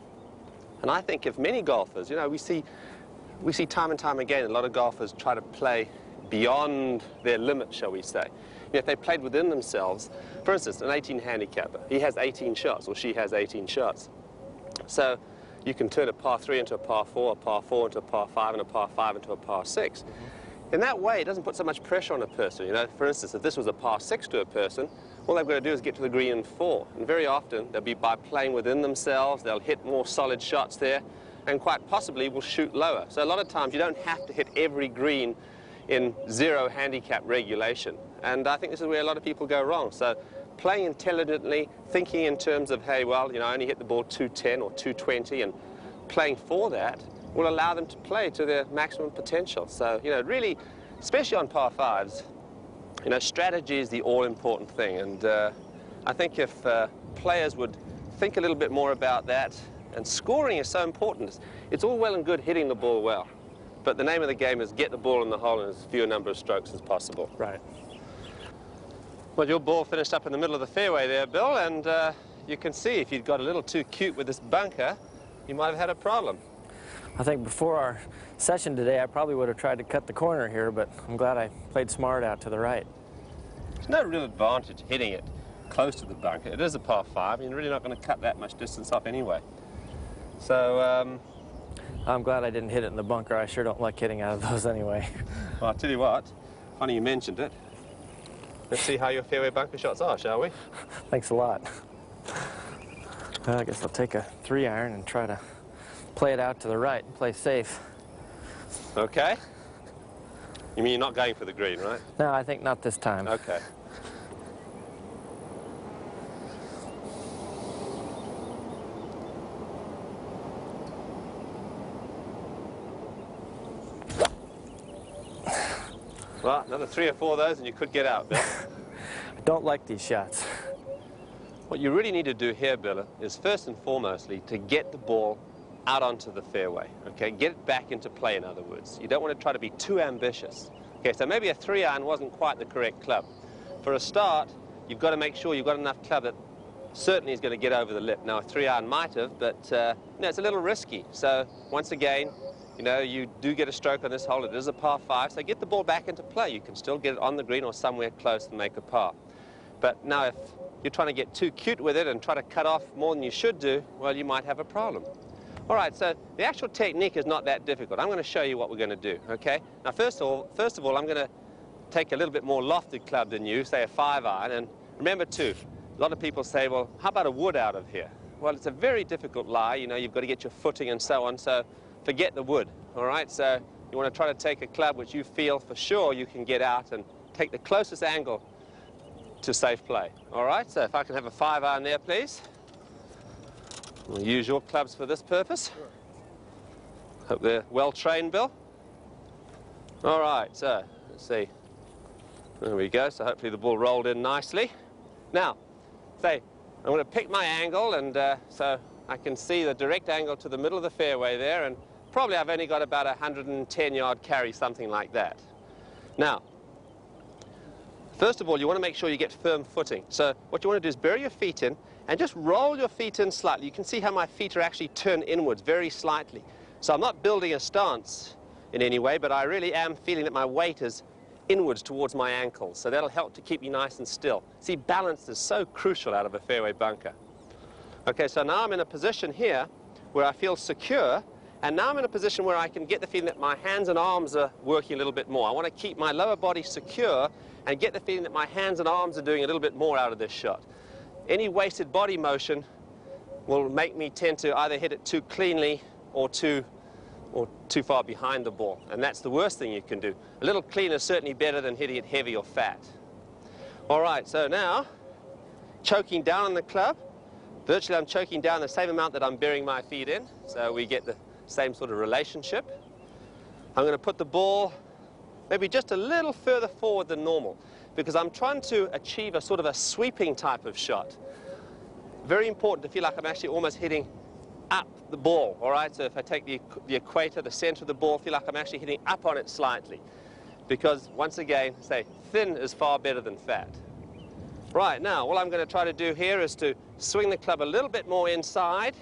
And I think if many golfers, we see time and time again, a lot of golfers try to play beyond their limit, shall we say. If they played within themselves, for instance, an 18 handicapper, he has 18 shots, or she has 18 shots. So you can turn a par 3 into a par 4, a par 4 into a par 5, and a par 5 into a par 6. In that way, it doesn't put so much pressure on a person. For instance, if this was a par 6 to a person, all they've got to do is get to the green in 4. And very often, they'll be by playing within themselves, they'll hit more solid shots there, and quite possibly will shoot lower. So a lot of times, you don't have to hit every green in 0 handicap regulation. And I think this is where a lot of people go wrong. So playing intelligently, thinking in terms of, hey, well, I only hit the ball 210 or 220, and playing for that will allow them to play to their maximum potential. So, you know, really, especially on par fives, you know, strategy is the all-important thing. And I think if players would think a little bit more about that, and scoring is so important. It's all well and good hitting the ball well, but the name of the game is get the ball in the hole in as few a number of strokes as possible. Right. Well, your ball finished up in the middle of the fairway there, Bill, and you can see if you'd got a little too cute with this bunker, you might have had a problem. I think before our session today, I probably would have tried to cut the corner here, but I'm glad I played smart out to the right. There's no real advantage hitting it close to the bunker. It is a par 5, and you're really not going to cut that much distance off anyway. So, I'm glad I didn't hit it in the bunker. I sure don't like hitting out of those anyway. Well, I'll tell you what, funny you mentioned it. Let's see how your fairway bunker shots are, shall we? Thanks a lot. I guess I'll take a 3-iron and try to play it out to the right and play safe. Okay. You mean you're not going for the green, right? No, I think not this time. Okay. Well, another 3 or 4 of those and you could get out, Bill. I don't like these shots. What you really need to do here, Bill, is first and foremostly to get the ball out onto the fairway, okay? Get it back into play, in other words. You don't want to try to be too ambitious. Okay, so maybe a 3-iron wasn't quite the correct club. For a start, you've got to make sure you've got enough club that certainly is going to get over the lip. Now, a 3-iron might have, but you know, it's a little risky. So once again, you know, you do get a stroke on this hole. It is a par 5, so get the ball back into play. You can still get it on the green or somewhere close and make a par. But now if you're trying to get too cute with it and try to cut off more than you should do, well, you might have a problem. All right, so the actual technique is not that difficult. I'm going to show you what we're going to do, okay? Now, first of all, I'm going to take a little bit more lofted club than you, say a 5-iron, and remember too, a lot of people say, well, how about a wood out of here? Well, it's a very difficult lie. You know, you've got to get your footing and so on, so forget the wood, all right? So you want to try to take a club which you feel for sure you can get out and take the closest angle to safe play, all right? So if I can have a 5-iron there, please. We'll use your clubs for this purpose. Sure. Hope they're well trained, Bill. All right, so let's see. There we go, so hopefully the ball rolled in nicely. Now, say, I'm going to pick my angle, and so I can see the direct angle to the middle of the fairway there, and probably I've only got about a 110-yard carry, something like that. Now, first of all, you want to make sure you get firm footing. So what you want to do is bury your feet in and just roll your feet in slightly. You can see how my feet are actually turned inwards very slightly. So I'm not building a stance in any way, but I really am feeling that my weight is inwards towards my ankles. So that'll help to keep me nice and still. See, balance is so crucial out of a fairway bunker. Okay, so now I'm in a position here where I feel secure, and now I'm in a position where I can get the feeling that my hands and arms are working a little bit more. I want to keep my lower body secure and get the feeling that my hands and arms are doing a little bit more out of this shot. Any wasted body motion will make me tend to either hit it too cleanly or too far behind the ball, and that's the worst thing you can do. A little clean is certainly better than hitting it heavy or fat. All right, so now, choking down on the club. Virtually I'm choking down the same amount that I'm burying my feet in, so we get the same sort of relationship. I'm going to put the ball maybe just a little further forward than normal, because I'm trying to achieve a sort of a sweeping type of shot. Very important to feel like I'm actually almost hitting up the ball, all right? So if I take the equator, the center of the ball, feel like I'm actually hitting up on it slightly. Because, once again, say, thin is far better than fat. Right, now, what I'm going to try to do here is to swing the club a little bit more inside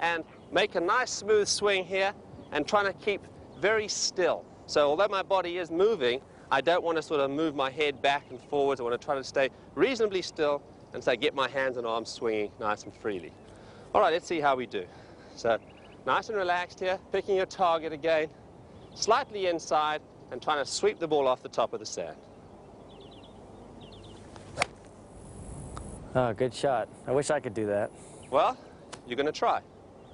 and make a nice smooth swing here and trying to keep very still. So although my body is moving, I don't want to sort of move my head back and forwards. I want to try to stay reasonably still and say get my hands and arms swinging nice and freely. All right, let's see how we do. So nice and relaxed here, picking your target again, slightly inside and trying to sweep the ball off the top of the sand. Oh, good shot. I wish I could do that. Well, you're going to try.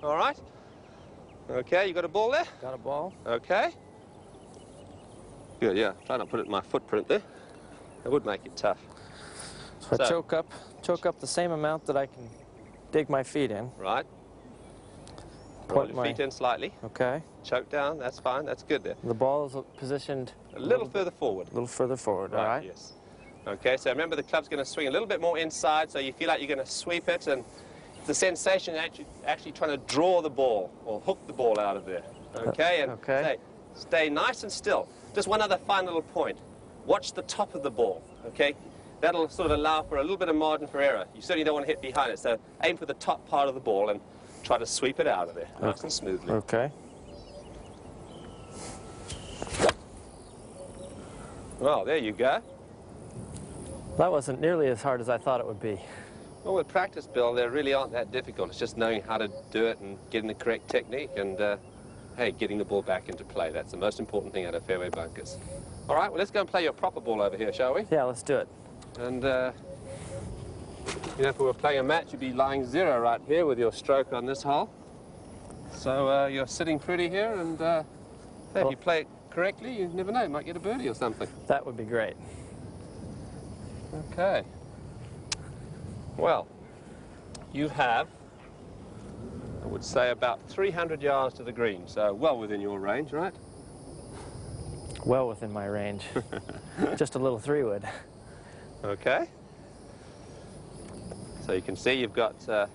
All right? Okay, you got a ball there? Got a ball. Okay. Good, yeah. Try not to put it in my footprint there. That would make it tough. So I choke up the same amount that I can dig my feet in. Right. Roll your feet in slightly. Okay. Choke down, that's fine, that's good there. The ball is positioned a little further forward. A little further forward, all right. Yes. Okay, so remember the club's going to swing a little bit more inside, so you feel like you're going to sweep it, and it's the sensation actually trying to draw the ball or hook the ball out of there. Okay, and stay nice and still. Just one other fine little point. Watch the top of the ball, okay? That'll sort of allow for a little bit of margin for error. You certainly don't want to hit behind it, so aim for the top part of the ball and try to sweep it out of there, nice and smoothly. Okay. Well, there you go. That wasn't nearly as hard as I thought it would be. Well, with practice, Bill, they really aren't that difficult. It's just knowing how to do it and getting the correct technique and, hey, getting the ball back into play. That's the most important thing out of fairway bunkers. All right, well, let's go and play your proper ball over here, shall we? Yeah, let's do it. And, you know, if we were playing a match, you'd be lying 0 right here with your stroke on this hole. So you're sitting pretty here, and hey, if you play it correctly, you never know, you might get a birdie or something. That would be great. Okay. Well, you have, I would say, about 300 yards to the green, so well within your range, right? Well within my range. Just a little 3-wood. Okay. So you can see you've got the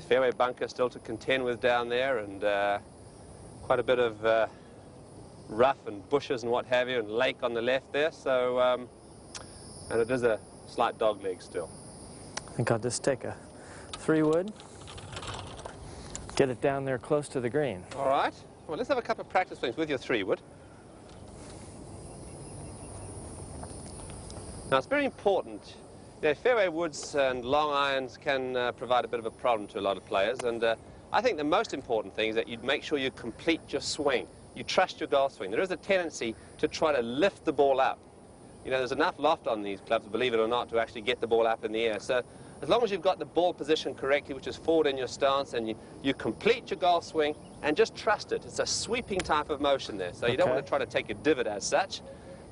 fairway bunker still to contend with down there, and quite a bit of rough and bushes and what have you, and lake on the left there. So, and it is a slight dog leg still. I think I'll just take a 3-wood, get it down there close to the green. All right. Well, let's have a couple of practice swings with your 3-wood. Now, it's very important. You know, fairway woods and long irons can provide a bit of a problem to a lot of players, and I think the most important thing is that you make sure you complete your swing. You trust your golf swing. There is a tendency to try to lift the ball up. You know, there's enough loft on these clubs, believe it or not, to actually get the ball up in the air. So as long as you've got the ball positioned correctly, which is forward in your stance, and you complete your golf swing and just trust it. It's a sweeping type of motion there. So you don't want to try to take a divot as such,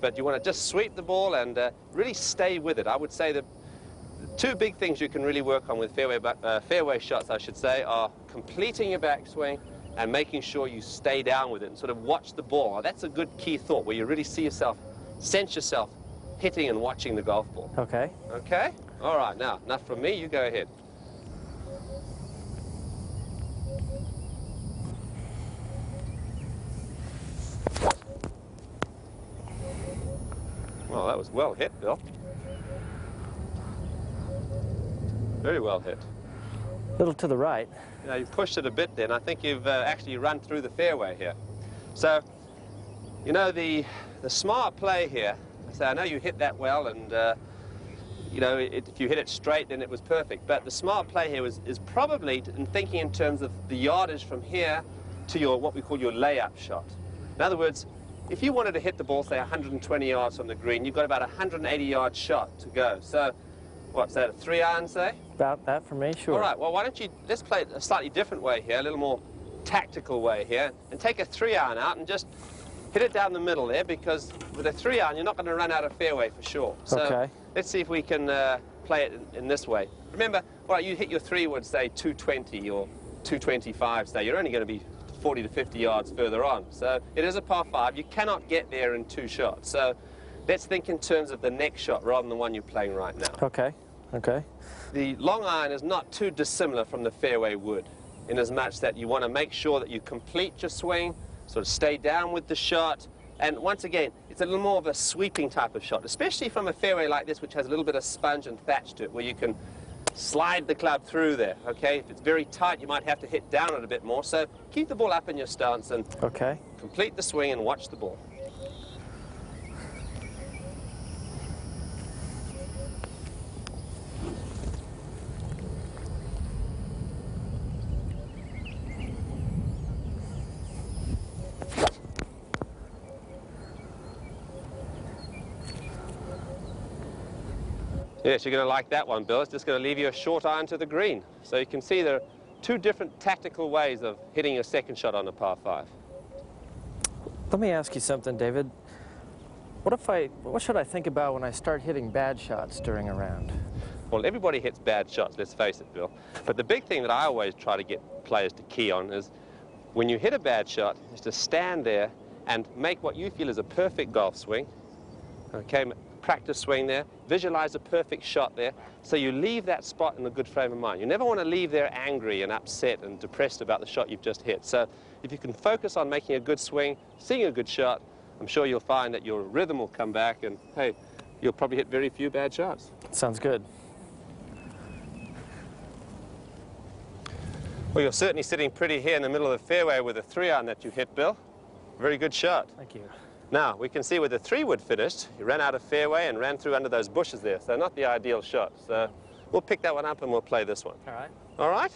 but you want to just sweep the ball and really stay with it. I would say that the 2 big things you can really work on with fairway shots, I should say, are completing your backswing and making sure you stay down with it and sort of watch the ball. That's a good key thought, where you really see yourself, sense yourself hitting and watching the golf ball. Okay. Okay? All right, now, enough from me, you go ahead. Well, that was well hit, Bill. Very well hit. A little to the right. Yeah, you pushed it a bit then. I think you've actually run through the fairway here. So, you know, the smart play here, so I know you hit that well, and, you know, if you hit it straight, then it was perfect. But the smart play here is probably in thinking in terms of the yardage from here to your, what we call your layup shot. In other words, if you wanted to hit the ball, say, 120 yards from the green, you've got about a 180-yard shot to go. So, what's that, a 3-iron, say? About that for me, sure. All right, well, why don't you, let's play it a slightly different way here, a little more tactical way here, and take a 3-iron out and just hit it down the middle there, because with a 3-iron, you're not going to run out of fairway for sure. So let's see if we can play it in this way. Remember, all right, you hit your 3-wood, say, 220 or 225, say, you're only going to be 40 to 50 yards further on. So it is a par 5. You cannot get there in 2 shots. So let's think in terms of the next shot rather than the one you're playing right now. Okay, okay. The long iron is not too dissimilar from the fairway wood, in as much that you want to make sure that you complete your swing, sort of stay down with the shot, and once again, it's a little more of a sweeping type of shot, especially from a fairway like this, which has a little bit of sponge and thatch to it, where you can slide the club through there, okay? If it's very tight, you might have to hit down it a bit more, so keep the ball up in your stance and complete the swing and watch the ball. Yes, you're going to like that one, Bill. It's just going to leave you a short iron to the green. So you can see there are 2 different tactical ways of hitting your second shot on a par 5. Let me ask you something, David. What should I think about when I start hitting bad shots during a round? Well, everybody hits bad shots, let's face it, Bill. But the big thing that I always try to get players to key on is when you hit a bad shot, is to stand there and make what you feel is a perfect golf swing. Okay, practice swing there, visualize a perfect shot there, so you leave that spot in a good frame of mind. You never want to leave there angry and upset and depressed about the shot you've just hit. So if you can focus on making a good swing, seeing a good shot, I'm sure you'll find that your rhythm will come back, and hey, you'll probably hit very few bad shots. Sounds good. Well, you're certainly sitting pretty here in the middle of the fairway with a 3-iron that you hit, Bill. Very good shot. Thank you. Now, we can see where the 3-wood finished. You ran out of fairway and ran through under those bushes there, so not the ideal shot. So we'll pick that one up and we'll play this one. All right. All right?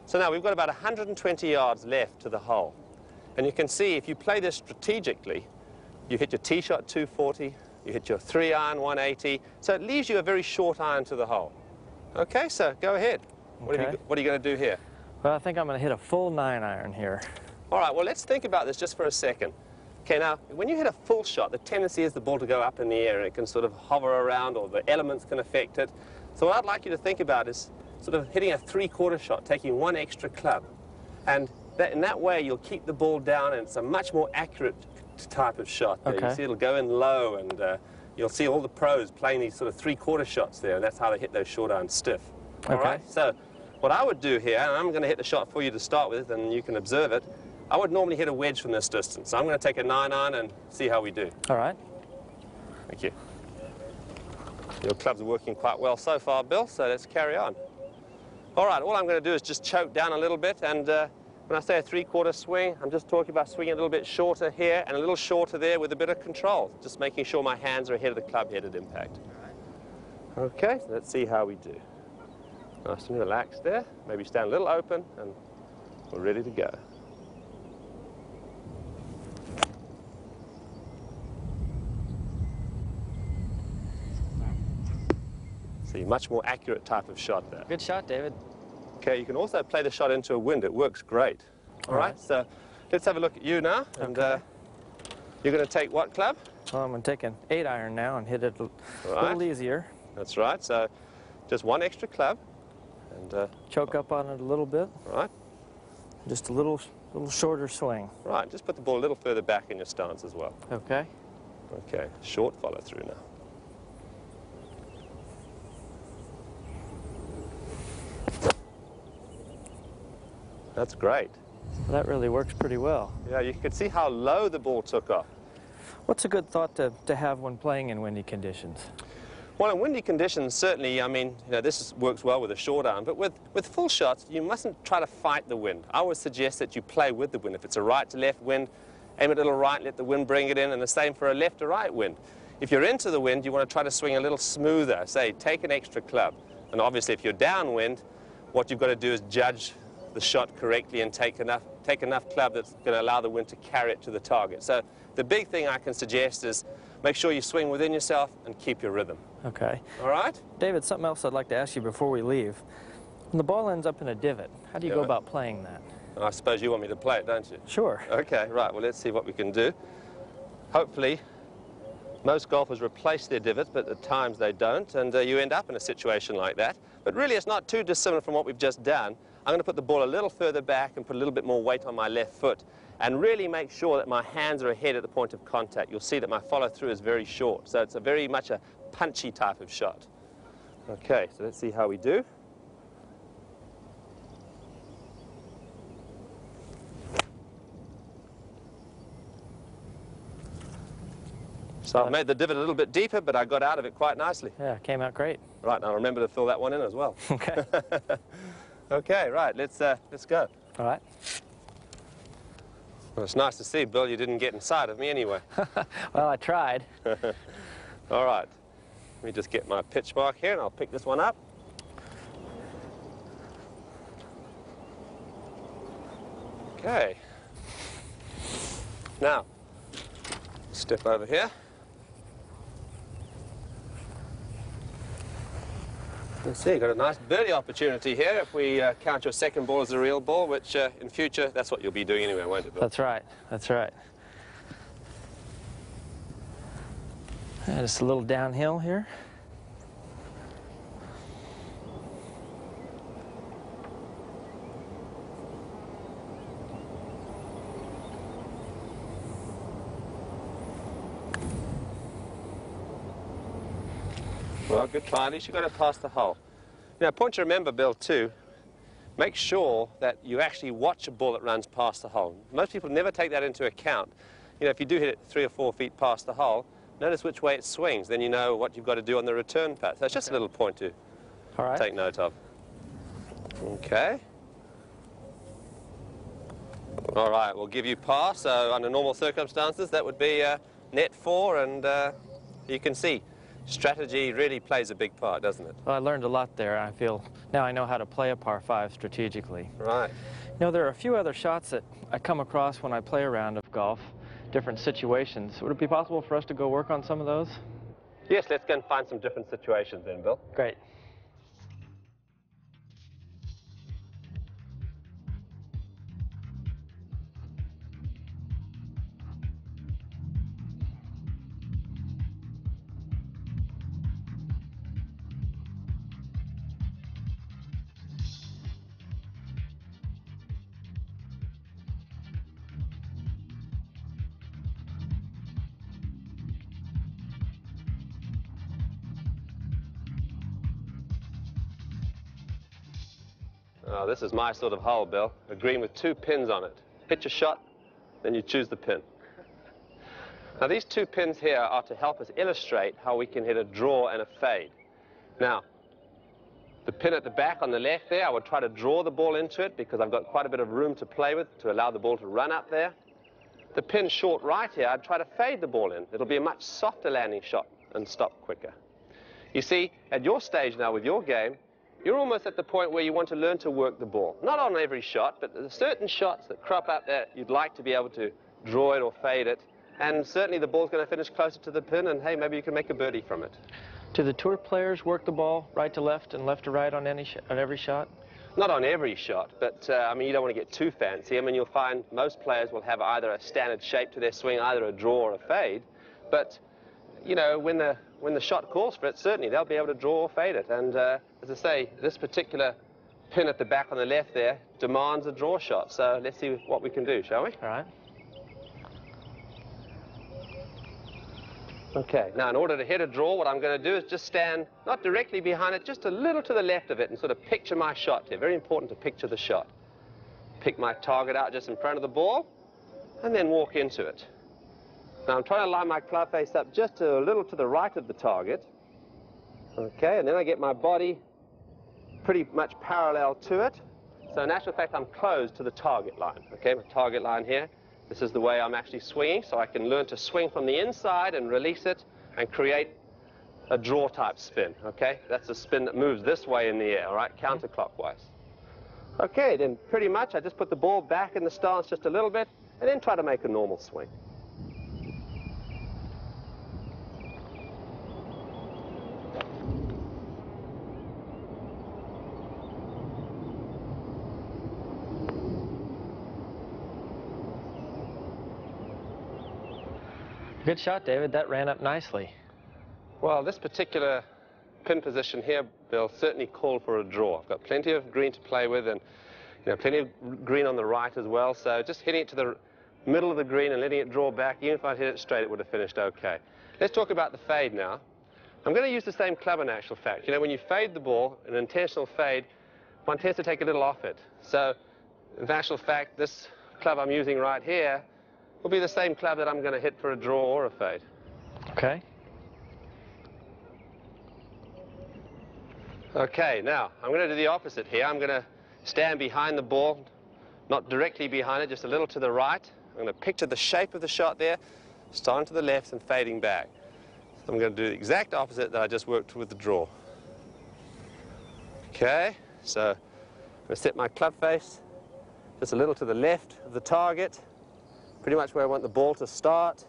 So now we've got about 120 yards left to the hole. And you can see if you play this strategically, you hit your tee shot 240, you hit your 3-iron 180, so it leaves you a very short iron to the hole. Okay, so go ahead. Okay. What are you going to do here? Well, I think I'm going to hit a full 9-iron here. All right, well, let's think about this just for a second. Okay, now, when you hit a full shot, the tendency is the ball to go up in the air, and it can sort of hover around, or the elements can affect it. So what I'd like you to think about is sort of hitting a 3/4 shot, taking one extra club. And in that way, you'll keep the ball down, and it's a much more accurate type of shot. Okay. You see it'll go in low, and you'll see all the pros playing these sort of 3/4 shots there, and that's how they hit those short irons stiff. Okay. All right, so what I would do here, and I'm going to hit the shot for you to start with, and you can observe it, I would normally hit a wedge from this distance. So I'm going to take a 9-iron and see how we do. All right. Thank you. Your clubs are working quite well so far, Bill, so let's carry on. All right, all I'm going to do is just choke down a little bit, and when I say a 3/4 swing, I'm just talking about swinging a little bit shorter here and a little shorter there with a bit of control, just making sure my hands are ahead of the club head at impact. All right. Okay, so let's see how we do. Nice and relaxed there. Maybe stand a little open, and we're ready to go. See, much more accurate type of shot there. Good shot, David. Okay, you can also play the shot into a wind. It works great. All right, so let's have a look at you now. And you're going to take what club? Well, I'm going to take an 8-iron now and hit it a little easier. That's right, so just one extra club. And choke up on it a little bit. All right. Just a little shorter swing. Right, just put the ball a little further back in your stance as well. Okay. Okay, short follow through now. That's great. Well, that really works pretty well. Yeah, you could see how low the ball took off. What's a good thought to have when playing in windy conditions? Well, in windy conditions, certainly, I mean, you know, this works well with a short iron, but with full shots, you mustn't try to fight the wind. I would suggest that you play with the wind. If it's a right to left wind, aim it a little right, let the wind bring it in, and the same for a left to right wind. If you're into the wind, you want to try to swing a little smoother. Say, take an extra club. And obviously, if you're downwind, what you've got to do is judge the shot correctly and take enough club that's going to allow the wind to carry it to the target. So the big thing I can suggest is make sure you swing within yourself and keep your rhythm. Okay. All right? David, something else I'd like to ask you before we leave. When the ball ends up in a divot, how do you go about playing that? I suppose you want me to play it, don't you? Sure. Okay, right. Well, let's see what we can do. Hopefully, most golfers replace their divots, but at times they don't, and you end up in a situation like that. But really, it's not too dissimilar from what we've just done. I'm going to put the ball a little further back and put a little bit more weight on my left foot and really make sure that my hands are ahead at the point of contact. You'll see that my follow-through is very short, so it's very much a punchy type of shot. Okay, so let's see how we do. So I've made the divot a little bit deeper, but I got out of it quite nicely. Yeah, came out great. Right, now remember to fill that one in as well. Okay. Okay, right, let's go. All right. Well, it's nice to see, Bill, you didn't get inside of me anyway. Well, I tried. All right, let me just get my pitch mark here, and I'll pick this one up. Okay. Now, step over here. Let's see, got a nice birdie opportunity here if we count your second ball as a real ball, which in future, that's what you'll be doing anyway, won't it, Bill? That's right, that's right. And just a little downhill here. Well, good try. At least you got it past the hole. Now, a point to remember, Bill, too, make sure that you actually watch a ball that runs past the hole. Most people never take that into account. You know, if you do hit it 3 or 4 feet past the hole, notice which way it swings. Then you know what you've got to do on the return path. So it's just a little point to take note of. Okay. All right, we'll give you pass. So under normal circumstances, that would be net 4, and you can see strategy really plays a big part, doesn't it? Well, I learned a lot there. I feel now I know how to play a par 5 strategically. Right. You know, there are a few other shots that I come across when I play a round of golf, different situations. Would it be possible for us to go work on some of those? Yes, let's go and find some different situations then, Bill. Great. Oh, this is my sort of hole, Bill. A green with 2 pins on it. Hit your shot, then you choose the pin. Now, these 2 pins here are to help us illustrate how we can hit a draw and a fade. Now, the pin at the back on the left there, I would try to draw the ball into it because I've got quite a bit of room to play with to allow the ball to run up there. The pin short right here, I'd try to fade the ball in. It'll be a much softer landing shot and stop quicker. You see, at your stage now with your game, you're almost at the point where you want to learn to work the ball. Not on every shot, but there's certain shots that crop up that you'd like to be able to draw it or fade it. And certainly the ball's going to finish closer to the pin, and hey, maybe you can make a birdie from it. Do the tour players work the ball right to left and left to right on every shot? Not on every shot, but I mean, you don't want to get too fancy. I mean, you'll find most players will have either a standard shape to their swing, either a draw or a fade. But, you know, when the shot calls for it, certainly they'll be able to draw or fade it. And as I say, this particular pin at the back on the left there demands a draw shot. So let's see what we can do, shall we? All right. Okay, now in order to hit a draw, what I'm going to do is just stand not directly behind it, just a little to the left of it and sort of picture my shot here. Very important to picture the shot. Pick my target out just in front of the ball and then walk into it. Now I'm trying to line my club face up just a little to the right of the target. Okay, and then I get my body pretty much parallel to it. So in actual fact, I'm close to the target line. Okay, my target line here. This is the way I'm actually swinging, so I can learn to swing from the inside and release it and create a draw type spin, okay? That's a spin that moves this way in the air, all right, counterclockwise. Okay, then pretty much I just put the ball back in the stance just a little bit and then try to make a normal swing. Good shot, David. That ran up nicely. Well, this particular pin position here, Bill, certainly called for a draw. I've got plenty of green to play with and plenty of green on the right as well. So just hitting it to the middle of the green and letting it draw back, even if I'd hit it straight, it would have finished okay. Let's talk about the fade now. I'm going to use the same club in actual fact. You know, when you fade the ball, an intentional fade, one tends to take a little off it. So in actual fact, this club I'm using right here will be the same club that I'm going to hit for a draw or a fade. Okay. Okay, now I'm going to do the opposite here. I'm going to stand behind the ball, not directly behind it, just a little to the right. I'm going to picture the shape of the shot there, starting to the left and fading back. So I'm going to do the exact opposite that I just worked with the draw. Okay, so I'm going to set my club face just a little to the left of the target, pretty much where I want the ball to start.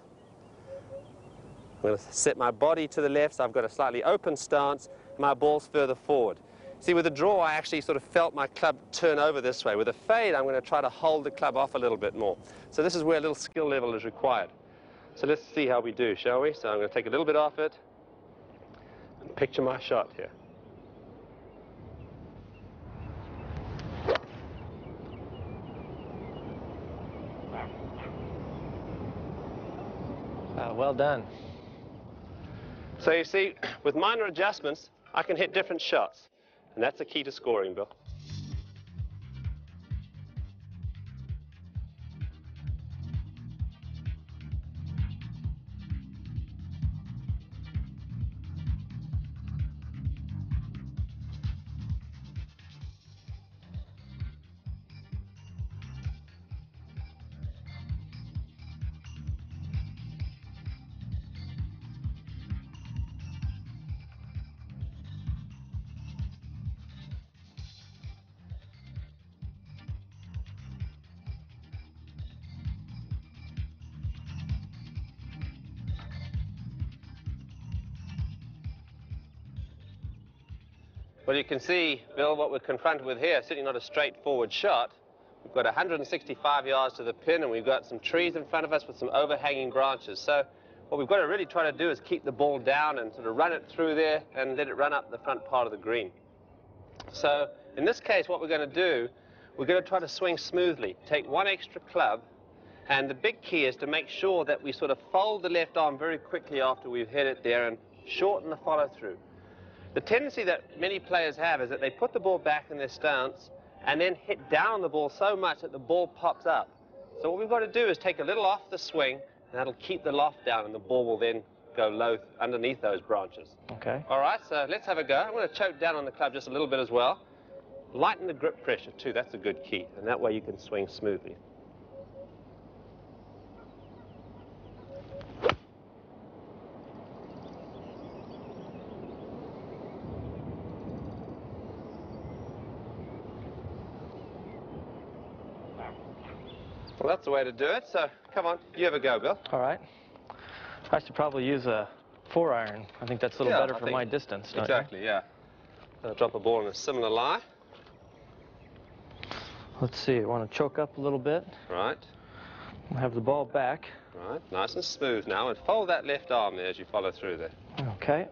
I'm going to set my body to the left, so I've got a slightly open stance. My ball's further forward. See, with the draw, I actually sort of felt my club turn over this way. With a fade, I'm going to try to hold the club off a little bit more. So this is where a little skill level is required. So let's see how we do, shall we? So I'm going to take a little bit off it and picture my shot here. Well done. So you see, with minor adjustments, I can hit different shots. And that's the key to scoring, Bill. Well, you can see, Bill, what we're confronted with here, certainly not a straightforward shot. We've got 165 yards to the pin, and we've got some trees in front of us with some overhanging branches. So what we've got to really try to do is keep the ball down and sort of run it through there and let it run up the front part of the green. So in this case, what we're going to do, we're going to try to swing smoothly. Take one extra club, and the big key is to make sure that we sort of fold the left arm very quickly after we've hit it there and shorten the follow-through. The tendency that many players have is that they put the ball back in their stance and then hit down the ball so much that the ball pops up. So what we've got to do is take a little off the swing, and that'll keep the loft down, and the ball will then go low underneath those branches. Okay. All right, so let's have a go. I'm going to choke down on the club just a little bit as well. Lighten the grip pressure too, that's a good key, and that way you can swing smoothly. Well, that's the way to do it, so come on, you have a go, Bill. All right. I should probably use a 4-iron. I think that's a little better for my distance, don't you? Exactly, yeah. Drop a ball in a similar lie. Let's see, I want to choke up a little bit. Right. Have the ball back. Right, nice and smooth now, and fold that left arm there as you follow through there. Okay.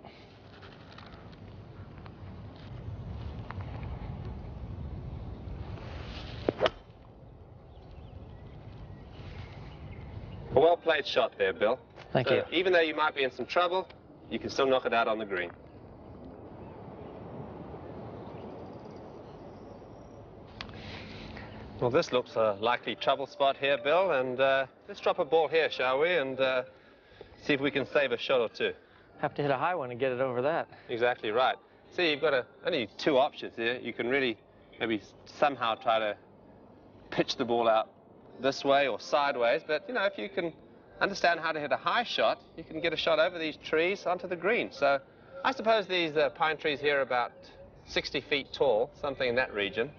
A well-played shot there, Bill. Thank you. Even though you might be in some trouble, you can still knock it out on the green. Well, this looks a likely trouble spot here, Bill, and let's drop a ball here, shall we, and see if we can save a shot or two. Have to hit a high one to get it over that. Exactly right. See, you've got only two options here. You can really maybe somehow try to pitch the ball out this way or sideways, but you know, if you can understand how to hit a high shot, you can get a shot over these trees onto the green. So I suppose these pine trees here are about 60 feet tall, something in that region,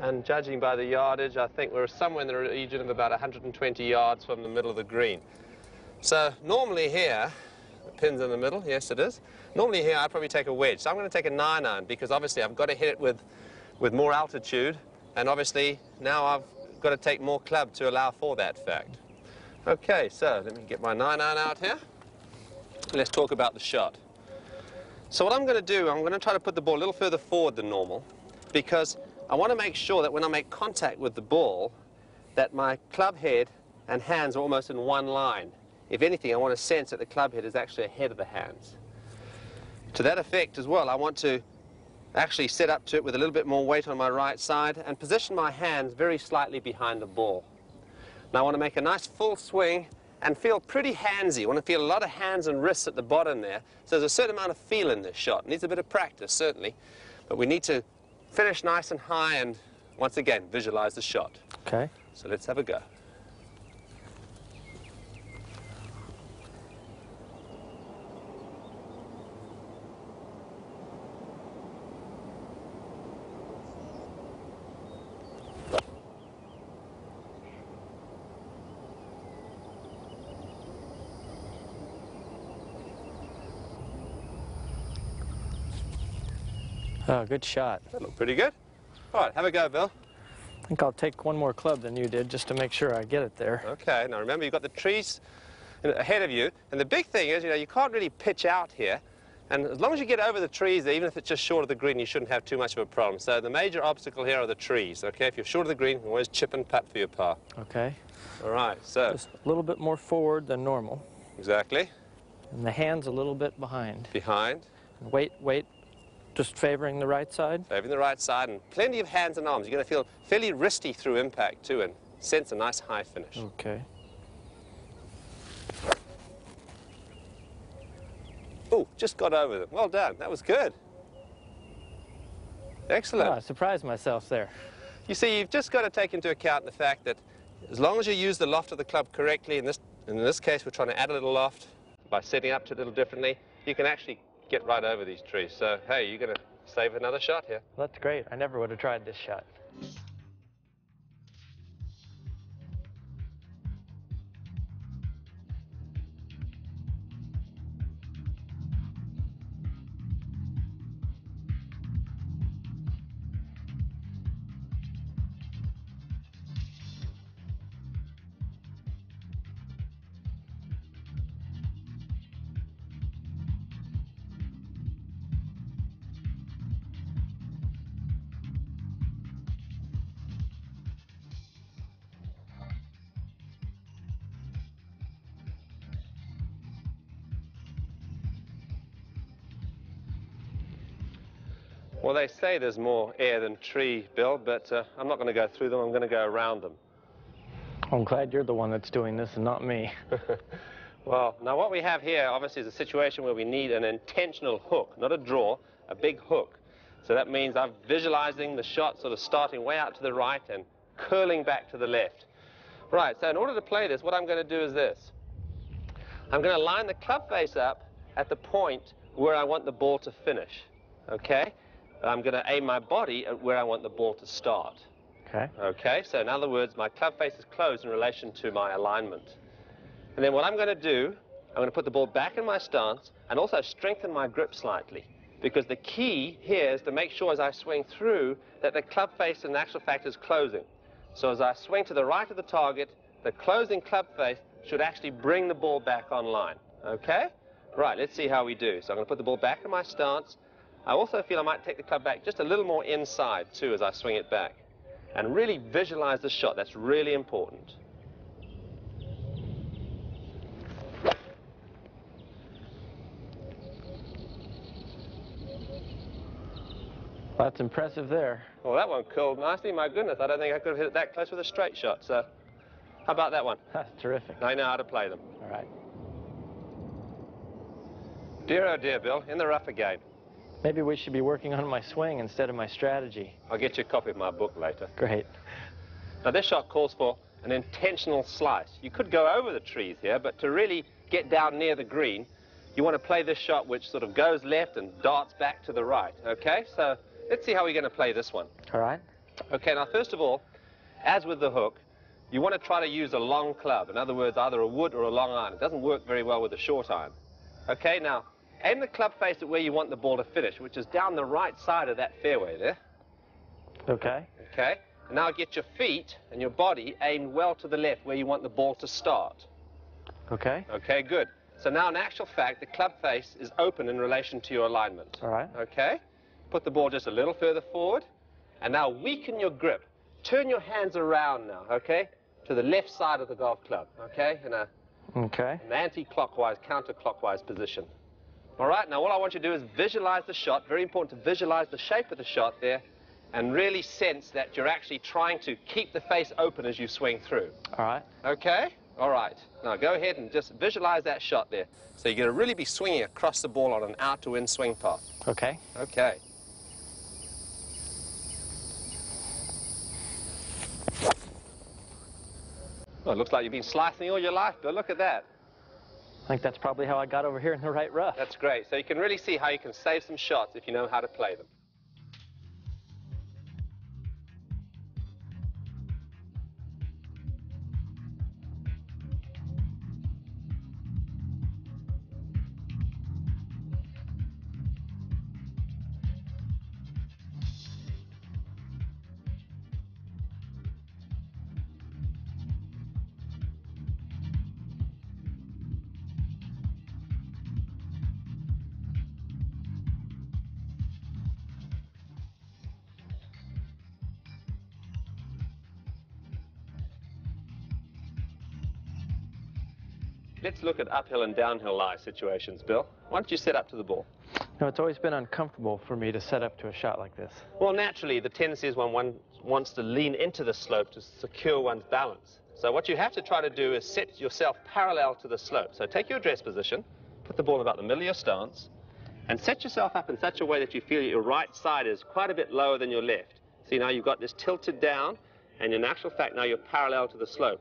and judging by the yardage, I think we're somewhere in the region of about 120 yards from the middle of the green. So normally here, the pin's in the middle, yes it is, normally here I'd probably take a wedge. So I'm going to take a 9-iron because obviously I've got to hit it with more altitude, and obviously now I've got to take more club to allow for that fact. Okay, so let me get my 9-iron out here. Let's talk about the shot. So what I'm going to do, I'm going to try to put the ball a little further forward than normal because I want to make sure that when I make contact with the ball that my club head and hands are almost in one line. If anything, I want to sense that the club head is actually ahead of the hands. To that effect as well, I want to actually set up to it with a little bit more weight on my right side and position my hands very slightly behind the ball. Now I want to make a nice full swing and feel pretty handsy. I want to feel a lot of hands and wrists at the bottom there. So there's a certain amount of feel in this shot. It needs a bit of practice, certainly, but we need to finish nice and high and, once again, visualize the shot. Okay. So let's have a go. Oh, good shot. That looked pretty good. All right, have a go, Bill. I think I'll take one more club than you did just to make sure I get it there. Okay, now remember you've got the trees ahead of you, and the big thing is, you know, you can't really pitch out here, and as long as you get over the trees, even if it's just short of the green, you shouldn't have too much of a problem. So the major obstacle here are the trees, okay? If you're short of the green, you can always chip and putt for your par. Okay. All right, so... Just a little bit more forward than normal. Exactly. And the hand's a little bit behind. Behind. Weight, just favoring the right side. Favoring the right side, and plenty of hands and arms. You're going to feel fairly wristy through impact too, and sense a nice high finish. Okay. Oh, just got over them. Well done. That was good. Excellent. Oh, I surprised myself there. You see, you've just got to take into account the fact that as long as you use the loft of the club correctly, in this case we're trying to add a little loft by setting up to it a little differently, you can actually get right over these trees. So, hey, you're going to save another shot here. That's great. I never would have tried this shot. Well, they say there's more air than tree, Bill, but I'm not going to go through them. I'm going to go around them. I'm glad you're the one that's doing this and not me. Well, now what we have here, obviously, is a situation where we need an intentional hook, not a draw, a big hook. So that means I'm visualizing the shot sort of starting way out to the right and curling back to the left. Right, so in order to play this, what I'm going to do is this. I'm going to line the club face up at the point where I want the ball to finish, okay? I'm going to aim my body at where I want the ball to start. Okay. Okay, so in other words, my club face is closed in relation to my alignment. And then what I'm going to do, I'm going to put the ball back in my stance and also strengthen my grip slightly. Because the key here is to make sure as I swing through that the club face in actual fact is closing. So as I swing to the right of the target, the closing club face should actually bring the ball back online. Okay? Right, let's see how we do. So I'm going to put the ball back in my stance. I also feel I might take the club back just a little more inside, too, as I swing it back. And really visualize the shot. That's really important. That's impressive there. Well, that one curled nicely. My goodness, I don't think I could have hit it that close with a straight shot. So how about that one? That's terrific. I know how to play them. All right. Dear, oh dear, Bill, in the rough again. Maybe we should be working on my swing instead of my strategy. I'll get you a copy of my book later. Great. Now, this shot calls for an intentional slice. You could go over the trees here, but to really get down near the green, you want to play this shot which sort of goes left and darts back to the right, okay? So let's see how we're going to play this one. All right. Okay, now, first of all, as with the hook, you want to try to use a long club. In other words, either a wood or a long iron. It doesn't work very well with a short iron. Okay, now, aim the club face at where you want the ball to finish, which is down the right side of that fairway there. Okay. Okay. And now get your feet and your body aimed well to the left where you want the ball to start. Okay. Okay, good. So now, in actual fact, the club face is open in relation to your alignment. All right. Okay. Put the ball just a little further forward. And now weaken your grip. Turn your hands around now, okay, to the left side of the golf club, okay, in an anti-clockwise, counterclockwise position. All right, now all I want you to do is visualize the shot. Very important to visualize the shape of the shot there and really sense that you're actually trying to keep the face open as you swing through. All right. Okay? All right. Now go ahead and just visualize that shot there. So you're going to really be swinging across the ball on an out-to-in swing path. Okay. Okay. Well, it looks like you've been slicing all your life, Bill. Look at that. I think that's probably how I got over here in the right rough. That's great. So you can really see how you can save some shots if you know how to play them. let's look at uphill and downhill lie situations, Bill. Why don't you set up to the ball? No, it's always been uncomfortable for me to set up to a shot like this. Well, naturally, the tendency is one wants to lean into the slope to secure one's balance. So what you have to try to do is set yourself parallel to the slope. So take your address position, put the ball about the middle of your stance, and set yourself up in such a way that you feel your right side is quite a bit lower than your left. See, now you've got this tilted down, and in actual fact, now you're parallel to the slope.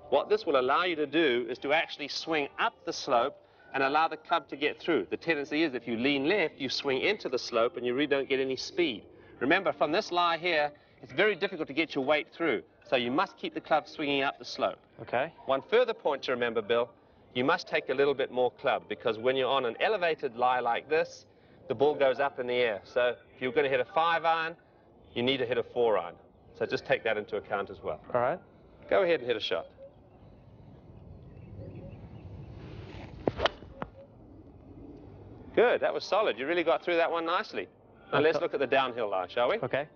What this will allow you to do is to actually swing up the slope and allow the club to get through. The tendency is if you lean left, you swing into the slope and you really don't get any speed. Remember, from this lie here, it's very difficult to get your weight through. So you must keep the club swinging up the slope. Okay. One further point to remember, Bill, you must take a little bit more club, because when you're on an elevated lie like this, the ball goes up in the air. So if you're going to hit a 5-iron, you need to hit a 4-iron. So just take that into account as well. All right. Go ahead and hit a shot. Good, that was solid. You really got through that one nicely. Now let's look at the downhill lie, shall we? Okay.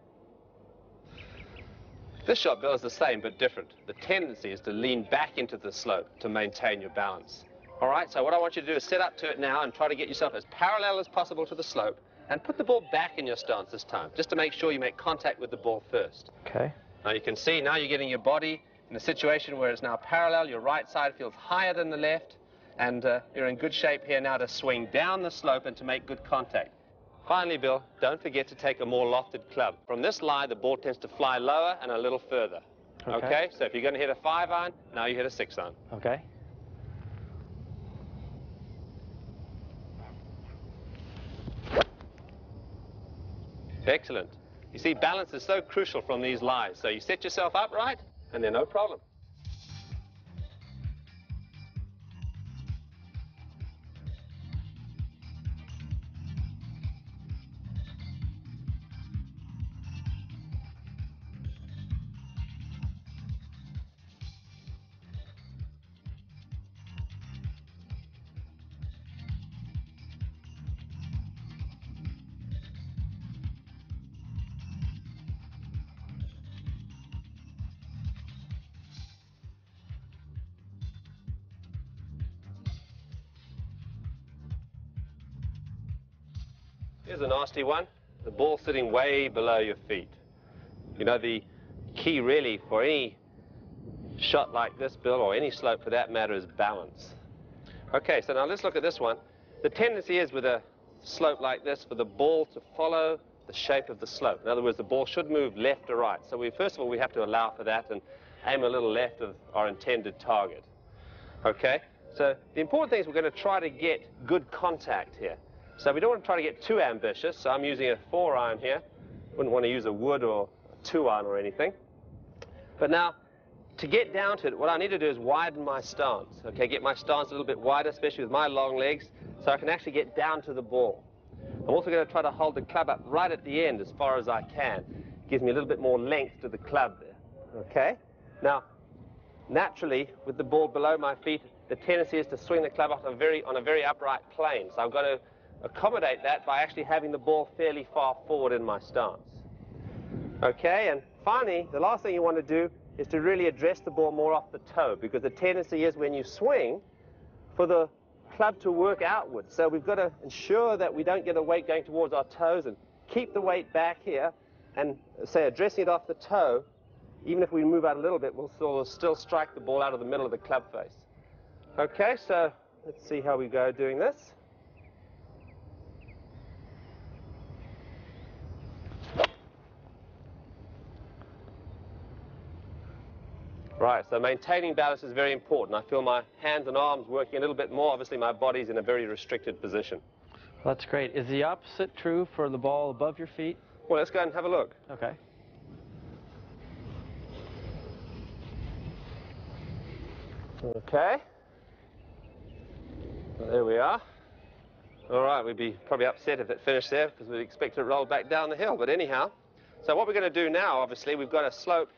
This shot, Bill, is the same but different. The tendency is to lean back into the slope to maintain your balance. All right, so what I want you to do is set up to it now and try to get yourself as parallel as possible to the slope and put the ball back in your stance this time, just to make sure you make contact with the ball first. Okay. Now you can see now you're getting your body in a situation where it's now parallel. Your right side feels higher than the left, and you're in good shape here now to swing down the slope and to make good contact. Finally, Bill, don't forget to take a more lofted club. From this lie, the ball tends to fly lower and a little further. Okay? So if you're going to hit a 5-iron, now you hit a 6-iron. Okay. Excellent. You see, balance is so crucial from these lies. So you set yourself up right, and then no problem. Here's a nasty one. The ball sitting way below your feet. You know, the key really for any shot like this, Bill, or any slope for that matter, is balance. Okay, so now let's look at this one. The tendency is with a slope like this for the ball to follow the shape of the slope. In other words, the ball should move left or right. So first of all, we have to allow for that and aim a little left of our intended target. Okay, so the important thing is we're going to try to get good contact here. So we don't want to try to get too ambitious. So I'm using a 4-iron here. Wouldn't want to use a wood or a 2-iron or anything. But now, to get down to it, what I need to do is widen my stance. Okay, get my stance a little bit wider, especially with my long legs, so I can actually get down to the ball. I'm also going to try to hold the club up right at the end as far as I can. Gives me a little bit more length to the club there. Okay? Now, naturally, with the ball below my feet, the tendency is to swing the club on a very upright plane. So I've got to accommodate that by actually having the ball fairly far forward in my stance. Okay, and finally, the last thing you want to do is to really address the ball more off the toe, because the tendency is when you swing for the club to work outwards. So we've got to ensure that we don't get the weight going towards our toes and keep the weight back here and, say, addressing it off the toe. Even if we move out a little bit, we'll still strike the ball out of the middle of the club face. Okay, so let's see how we go doing this. Right, so maintaining balance is very important. I feel my hands and arms working a little bit more. Obviously, my body's in a very restricted position. Well, that's great. Is the opposite true for the ball above your feet? Well, let's go and have a look. Okay. Okay. Well, there we are. All right, we'd be probably upset if it finished there because we'd expect it to roll back down the hill. But anyhow, so what we're going to do now, obviously, we've got a slope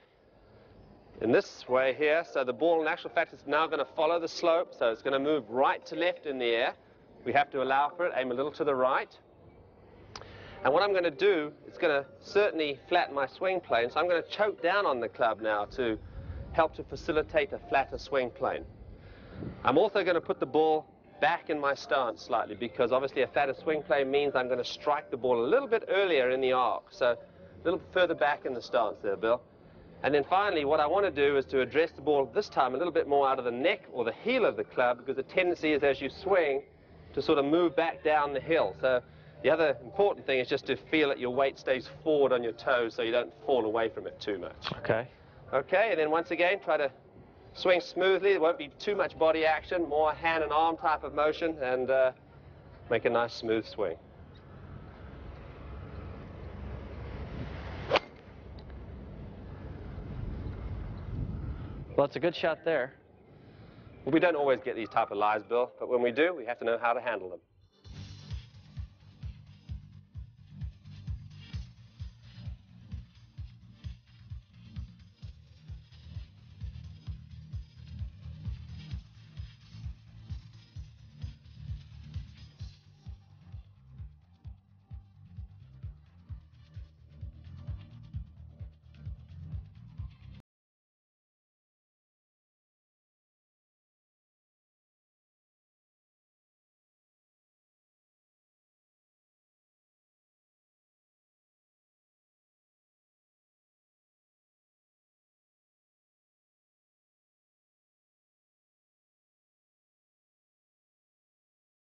in this way here. So the ball, in actual fact, is now going to follow the slope. So it's going to move right to left in the air. We have to allow for it, aim a little to the right. And what I'm going to do, it's going to certainly flatten my swing plane. So I'm going to choke down on the club now to help to facilitate a flatter swing plane. I'm also going to put the ball back in my stance slightly, because obviously a fatter swing plane means I'm going to strike the ball a little bit earlier in the arc. So a little further back in the stance there, Bill. And then finally, what I want to do is to address the ball this time a little bit more out of the neck or the heel of the club, because the tendency is as you swing to sort of move back down the hill. So the other important thing is just to feel that your weight stays forward on your toes so you don't fall away from it too much. Okay. Okay, and then once again, try to swing smoothly. There won't be too much body action, more hand and arm type of motion, and make a nice smooth swing. Well, it's a good shot there. Well, we don't always get these type of lies, Bill, but when we do, we have to know how to handle them.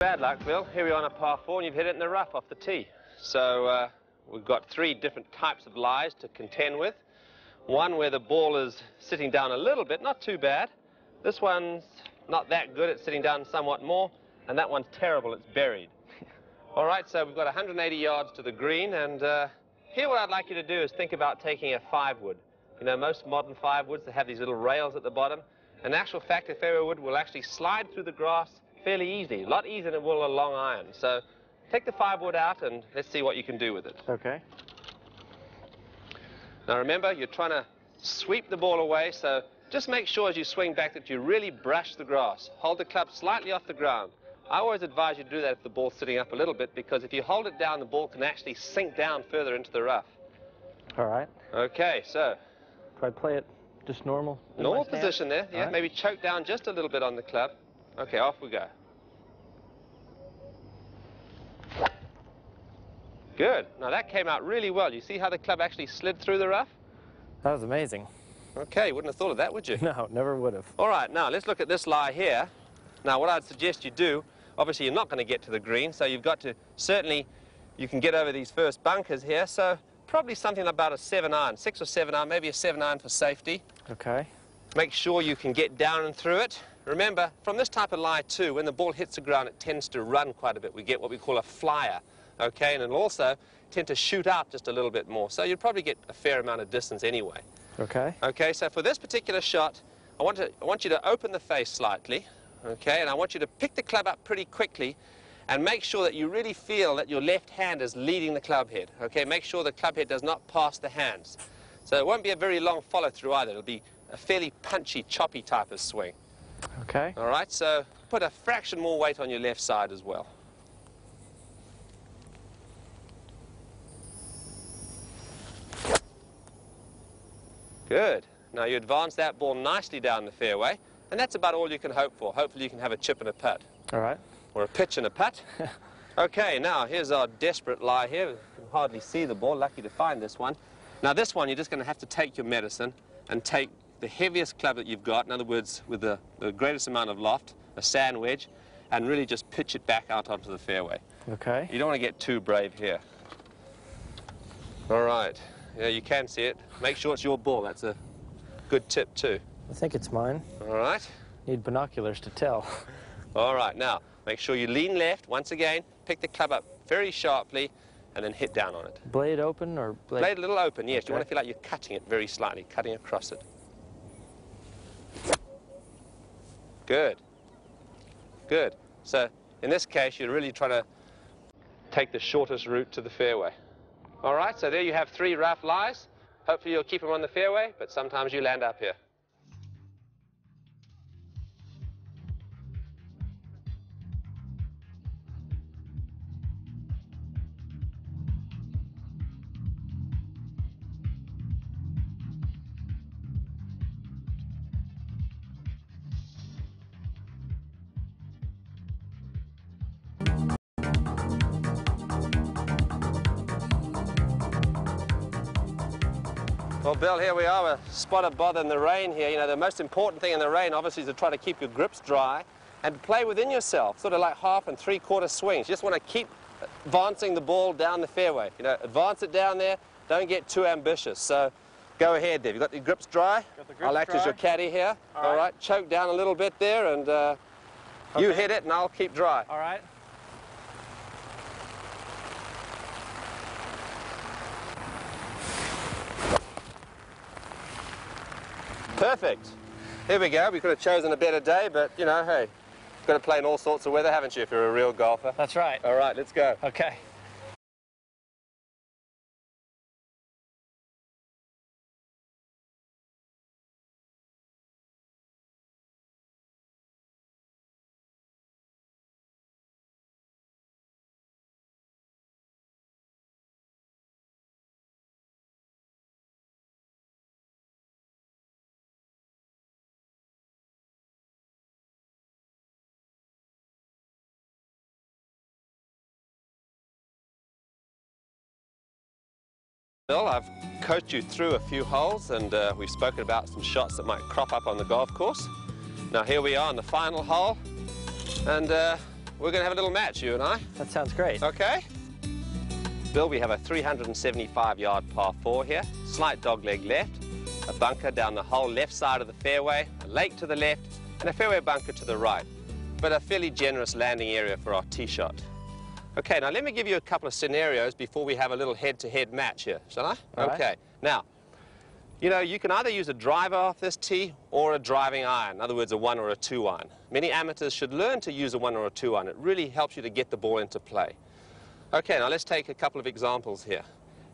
Bad luck, Bill. Here we are on a par 4, and you've hit it in the rough off the tee. So we've got 3 different types of lies to contend with. One where the ball is sitting down a little bit, not too bad. This one's not that good, it's sitting down somewhat more. And that one's terrible, it's buried. All right, so we've got 180 yards to the green, and here what I'd like you to do is think about taking a 5-wood. You know, most modern 5-woods, they have these little rails at the bottom. In actual fact, a fairway wood will actually slide through the grass fairly easy, a lot easier than it will a long iron. So take the 5-wood out and let's see what you can do with it. Okay. Now remember, you're trying to sweep the ball away, so just make sure as you swing back that you really brush the grass. Hold the club slightly off the ground. I always advise you to do that if the ball's sitting up a little bit, because if you hold it down, the ball can actually sink down further into the rough. All right. Okay, so Try to play it just normal. normal position there. Yeah, right. maybe choke down just a little bit on the club. Okay, off we go. Good. Now that came out really well. You see how the club actually slid through the rough? That was amazing. Okay, you wouldn't have thought of that, would you? No, never would have. All right, now let's look at this lie here. Now what I'd suggest you do, obviously you're not going to get to the green, so you've got to, certainly you can get over these first bunkers here, so probably something about a 7-iron, 6 or 7-iron, maybe a 7-iron for safety. Okay. Make sure you can get down and through it. Remember, from this type of lie too, when the ball hits the ground, it tends to run quite a bit. We get what we call a flyer, okay, and it'll also tend to shoot out just a little bit more. So you'd probably get a fair amount of distance anyway. Okay. Okay, so for this particular shot, I want you to open the face slightly, okay, and I want you to pick the club up pretty quickly and make sure that you really feel that your left hand is leading the club head, okay? Make sure the club head does not pass the hands. So it won't be a very long follow-through either. It'll be a fairly punchy, choppy type of swing. Okay. All right, so put a fraction more weight on your left side as well. Good. Now you advance that ball nicely down the fairway, and that's about all you can hope for. Hopefully you can have a chip and a putt. All right. Or a pitch and a putt. Okay, now here's our desperate lie here. You can hardly see the ball, lucky to find this one. Now this one, you're just going to have to take your medicine and take the heaviest club that you've got, in other words, with the greatest amount of loft, a sand wedge, and really just pitch it back out onto the fairway. Okay. You don't want to get too brave here. All right. Yeah, you can see it. Make sure it's your ball. That's a good tip too. I think it's mine. All right. Need binoculars to tell. All right. Now, make sure you lean left. Once again, pick the club up very sharply and then hit down on it. Blade open or blade? Blade a little open, yes. Okay. You want to feel like you're cutting it very slightly, cutting across it. Good. Good. So, in this case, you're really trying to take the shortest route to the fairway. All right, so there you have 3 rough lies. Hopefully you'll keep them on the fairway, but sometimes you land up here. Well, Bill, here we are. We're spotted bother in the rain here. You know, the most important thing in the rain, obviously, is to try to keep your grips dry and play within yourself, sort of like half and three-quarter swings. You just want to keep advancing the ball down the fairway. You know, advance it down there. Don't get too ambitious. So go ahead there. You've got your grips dry? Got the grips I'll act dry. as your caddy here. All right. Choke down a little bit there, and you hit it, and I'll keep dry. All right. Perfect. Here we go. We could have chosen a better day, but, you know, hey, you've got to play in all sorts of weather, haven't you, if you're a real golfer? That's right. All right, let's go. Okay. Bill, I've coached you through a few holes, and we've spoken about some shots that might crop up on the golf course. Now here we are on the final hole, and we're going to have a little match, you and I. That sounds great. Okay. Bill, we have a 375-yard par 4 here, slight dogleg left, a bunker down the whole left side of the fairway, a lake to the left, and a fairway bunker to the right, but a fairly generous landing area for our tee shot. Okay, now let me give you a couple of scenarios before we have a little head-to-head match here, shall I? All okay, right. Now, you know, you can either use a driver off this tee or a driving iron, in other words, a 1 or a 2 iron. Many amateurs should learn to use a 1 or a 2 iron. It really helps you to get the ball into play. Okay, now let's take a couple of examples here.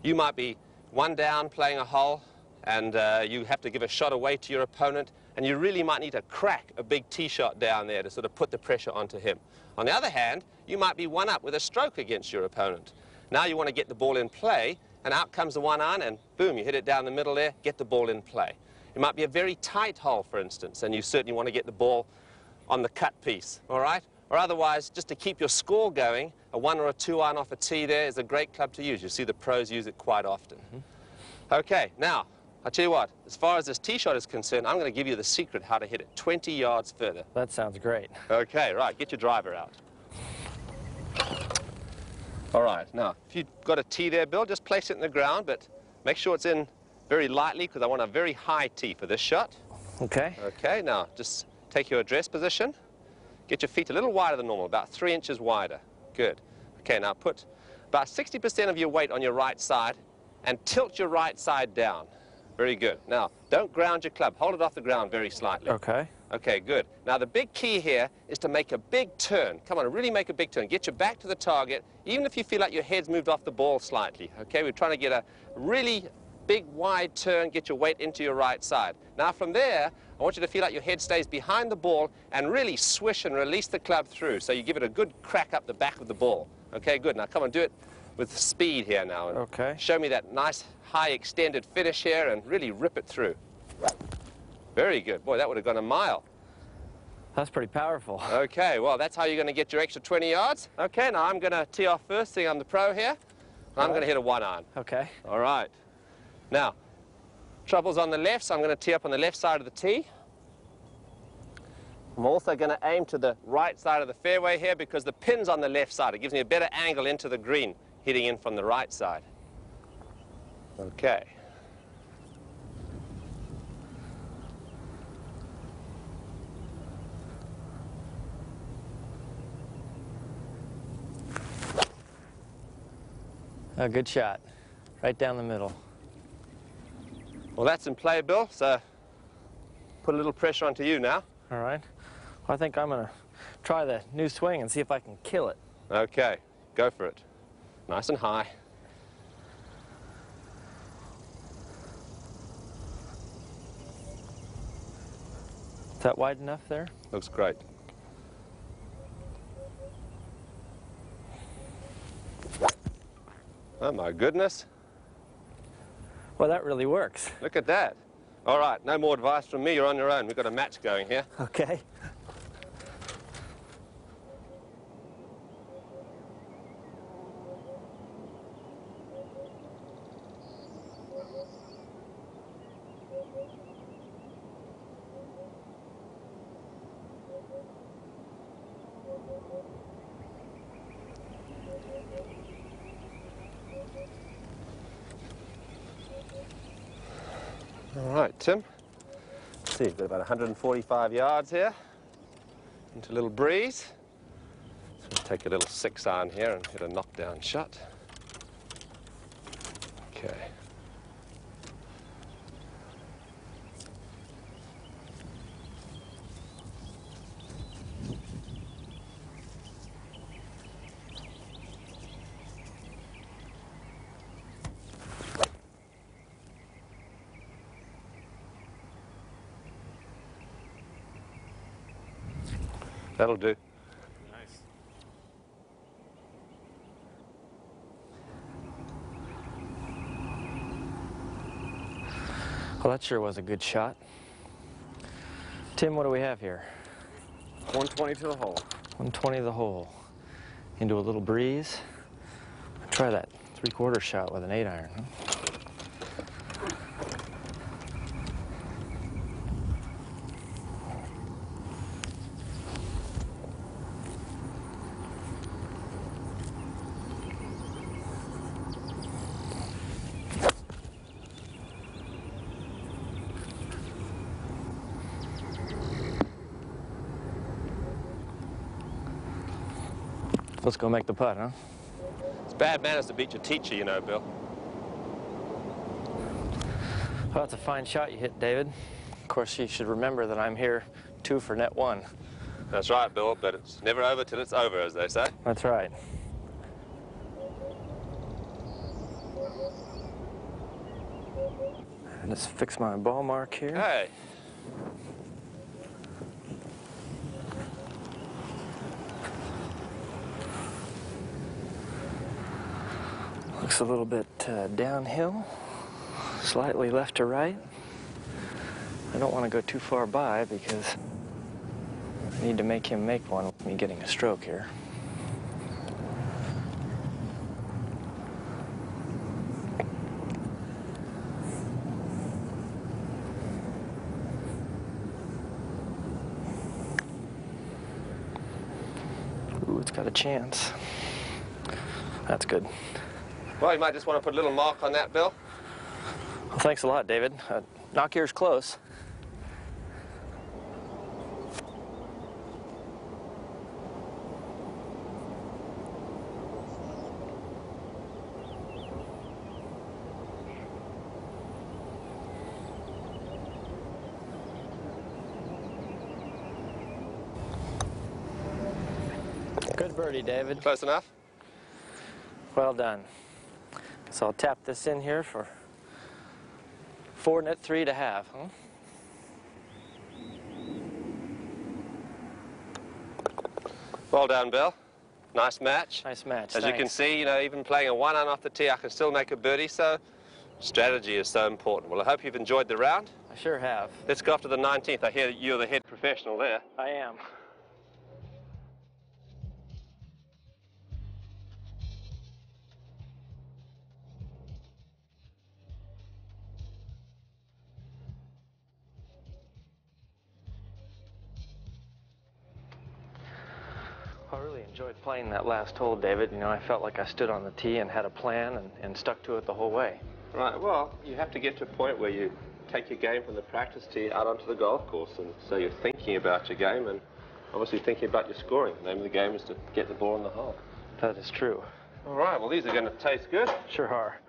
You might be 1 down playing a hole, and you have to give a shot away to your opponent, and you really might need to crack a big tee shot down there to sort of put the pressure onto him. On the other hand, you might be 1 up with a stroke against your opponent. Now you want to get the ball in play, and out comes the 1 iron, and boom, you hit it down the middle there, get the ball in play. It might be a very tight hole, for instance, and you certainly want to get the ball on the cut piece, all right? Or otherwise, just to keep your score going, a 1 or a 2 iron off a tee there is a great club to use. You see the pros use it quite often. Okay, now, I'll tell you what, as far as this tee shot is concerned, I'm going to give you the secret how to hit it 20 yards further. That sounds great. Okay, right, get your driver out. All right, now, if you've got a tee there, Bill, just place it in the ground, but make sure it's in very lightly, because I want a very high tee for this shot. Okay. Okay, now, just take your address position. Get your feet a little wider than normal, about 3 inches wider. Good. Okay, now put about 60% of your weight on your right side and tilt your right side down. Very good. Now, don't ground your club. Hold it off the ground very slightly. Okay. Okay, good. Now, the big key here is to make a big turn. Come on, really make a big turn. Get your back to the target, even if you feel like your head's moved off the ball slightly. Okay, we're trying to get a really big, wide turn, get your weight into your right side. Now, from there, I want you to feel like your head stays behind the ball and really swish and release the club through. So you give it a good crack up the back of the ball. Okay, good. Now, come on, do it with speed here now. And okay. Show me that nice, high, extended finish here and really rip it through. Very good. Boy, that would have gone a mile. That's pretty powerful. Okay, well, that's how you're going to get your extra 20 yards. Okay, now I'm going to tee off first, seeing I'm the pro here. I'm going to hit a 1 iron. Okay. All right. Now, trouble's on the left, so I'm going to tee up on the left side of the tee. I'm also going to aim to the right side of the fairway here because the pin's on the left side. It gives me a better angle into the green, hitting in from the right side. Okay. A good shot. Right down the middle. Well, that's in play, Bill, so put a little pressure onto you now. All right. Well, I think I'm going to try the new swing and see if I can kill it. Okay, go for it. Nice and high. Is that wide enough there? Looks great. Oh, my goodness. Well, that really works. Look at that. All right, no more advice from me. You're on your own. We've got a match going here. Okay. All right, Tim. Let's see, we've got about 145 yards here into a little breeze. So we'll take a little 6-iron here and hit a knockdown shot. Okay. That'll do. Nice. Well, that sure was a good shot. Tim, what do we have here? 120 to the hole. 120 to the hole. Into a little breeze. Try that 3/4 shot with an 8-iron. Huh? Let's go make the putt, huh? It's bad manners to beat your teacher, you know, Bill. Well, that's a fine shot you hit, David. Of course, you should remember that I'm here 2 for net 1. That's right, Bill, but it's never over till it's over, as they say. That's right. Let's fix my ball mark here. Hey. Looks a little bit downhill, slightly left to right. I don't want to go too far by because I need to make him make one with me getting a stroke here. Ooh, it's got a chance. That's good. Well, you might just want to put a little mark on that, Bill. Well, thanks a lot, David. Knock yours close. Good birdie, David. Close enough? Well done. So I'll tap this in here for 4 net 3 to have, huh? Well done, Bill. Nice match. Nice match, As you can see, you know, even playing a 1-iron off the tee, I can still make a birdie, so strategy is so important. Well, I hope you've enjoyed the round. I sure have. Let's go off to the 19th. I hear you're the head professional there. I am. I really enjoyed playing that last hole, David. You know, I felt like I stood on the tee and had a plan and stuck to it the whole way. Right, well, you have to get to a point where you take your game from the practice tee out onto the golf course, and so you're thinking about your game and obviously thinking about your scoring. The name of the game is to get the ball in the hole. That is true. All right, well, these are going to taste good. Sure are.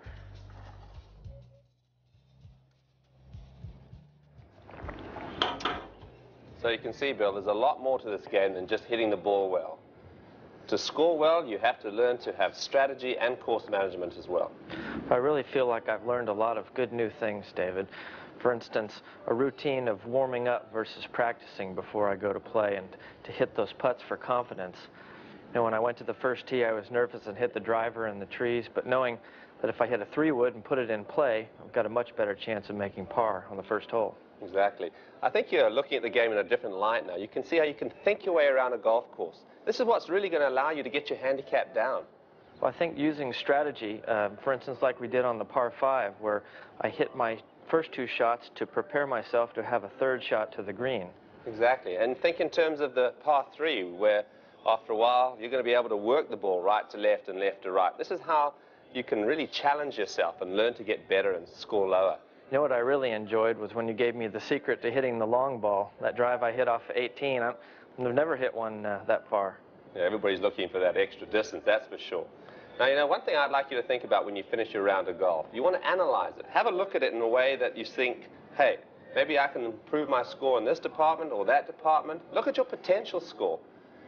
So you can see, Bill, there's a lot more to this game than just hitting the ball well. To score well, you have to learn to have strategy and course management as well. I really feel like I've learned a lot of good new things, David. For instance, a routine of warming up versus practicing before I go to play and to hit those putts for confidence. You know, when I went to the first tee, I was nervous and hit the driver in the trees, but knowing that if I hit a 3-wood and put it in play, I've got a much better chance of making par on the first hole. Exactly. I think you're looking at the game in a different light now. You can see how you can think your way around a golf course. This is what's really going to allow you to get your handicap down. Well, I think using strategy, for instance, like we did on the par 5, where I hit my first 2 shots to prepare myself to have a 3rd shot to the green. Exactly. And think in terms of the par 3, where After a while, you're going to be able to work the ball right to left and left to right. This is how you can really challenge yourself and learn to get better and score lower. You know what I really enjoyed was when you gave me the secret to hitting the long ball. That drive I hit off 18, I've never hit one that far. Yeah, everybody's looking for that extra distance, that's for sure. Now, you know, one thing I'd like you to think about when you finish your round of golf, you want to analyze it. Have a look at it in a way that you think, hey, maybe I can improve my score in this department or that department. Look at your potential score.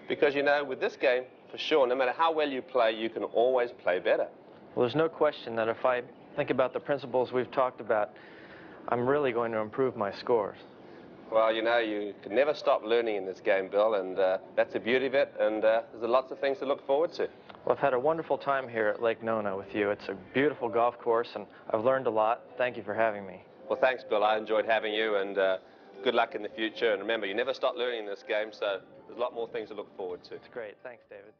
Because, you know, with this game, for sure, no matter how well you play, you can always play better. Well, there's no question that if I think about the principles we've talked about, I'm really going to improve my scores. Well, you know, you can never stop learning in this game, Bill, and that's the beauty of it, and there's lots of things to look forward to. Well, I've had a wonderful time here at Lake Nona with you. It's a beautiful golf course, and I've learned a lot. Thank you for having me. Well, thanks, Bill. I enjoyed having you, and good luck in the future. And remember, you never stop learning in this game, so there's a lot more things to look forward to. It's great. Thanks, David.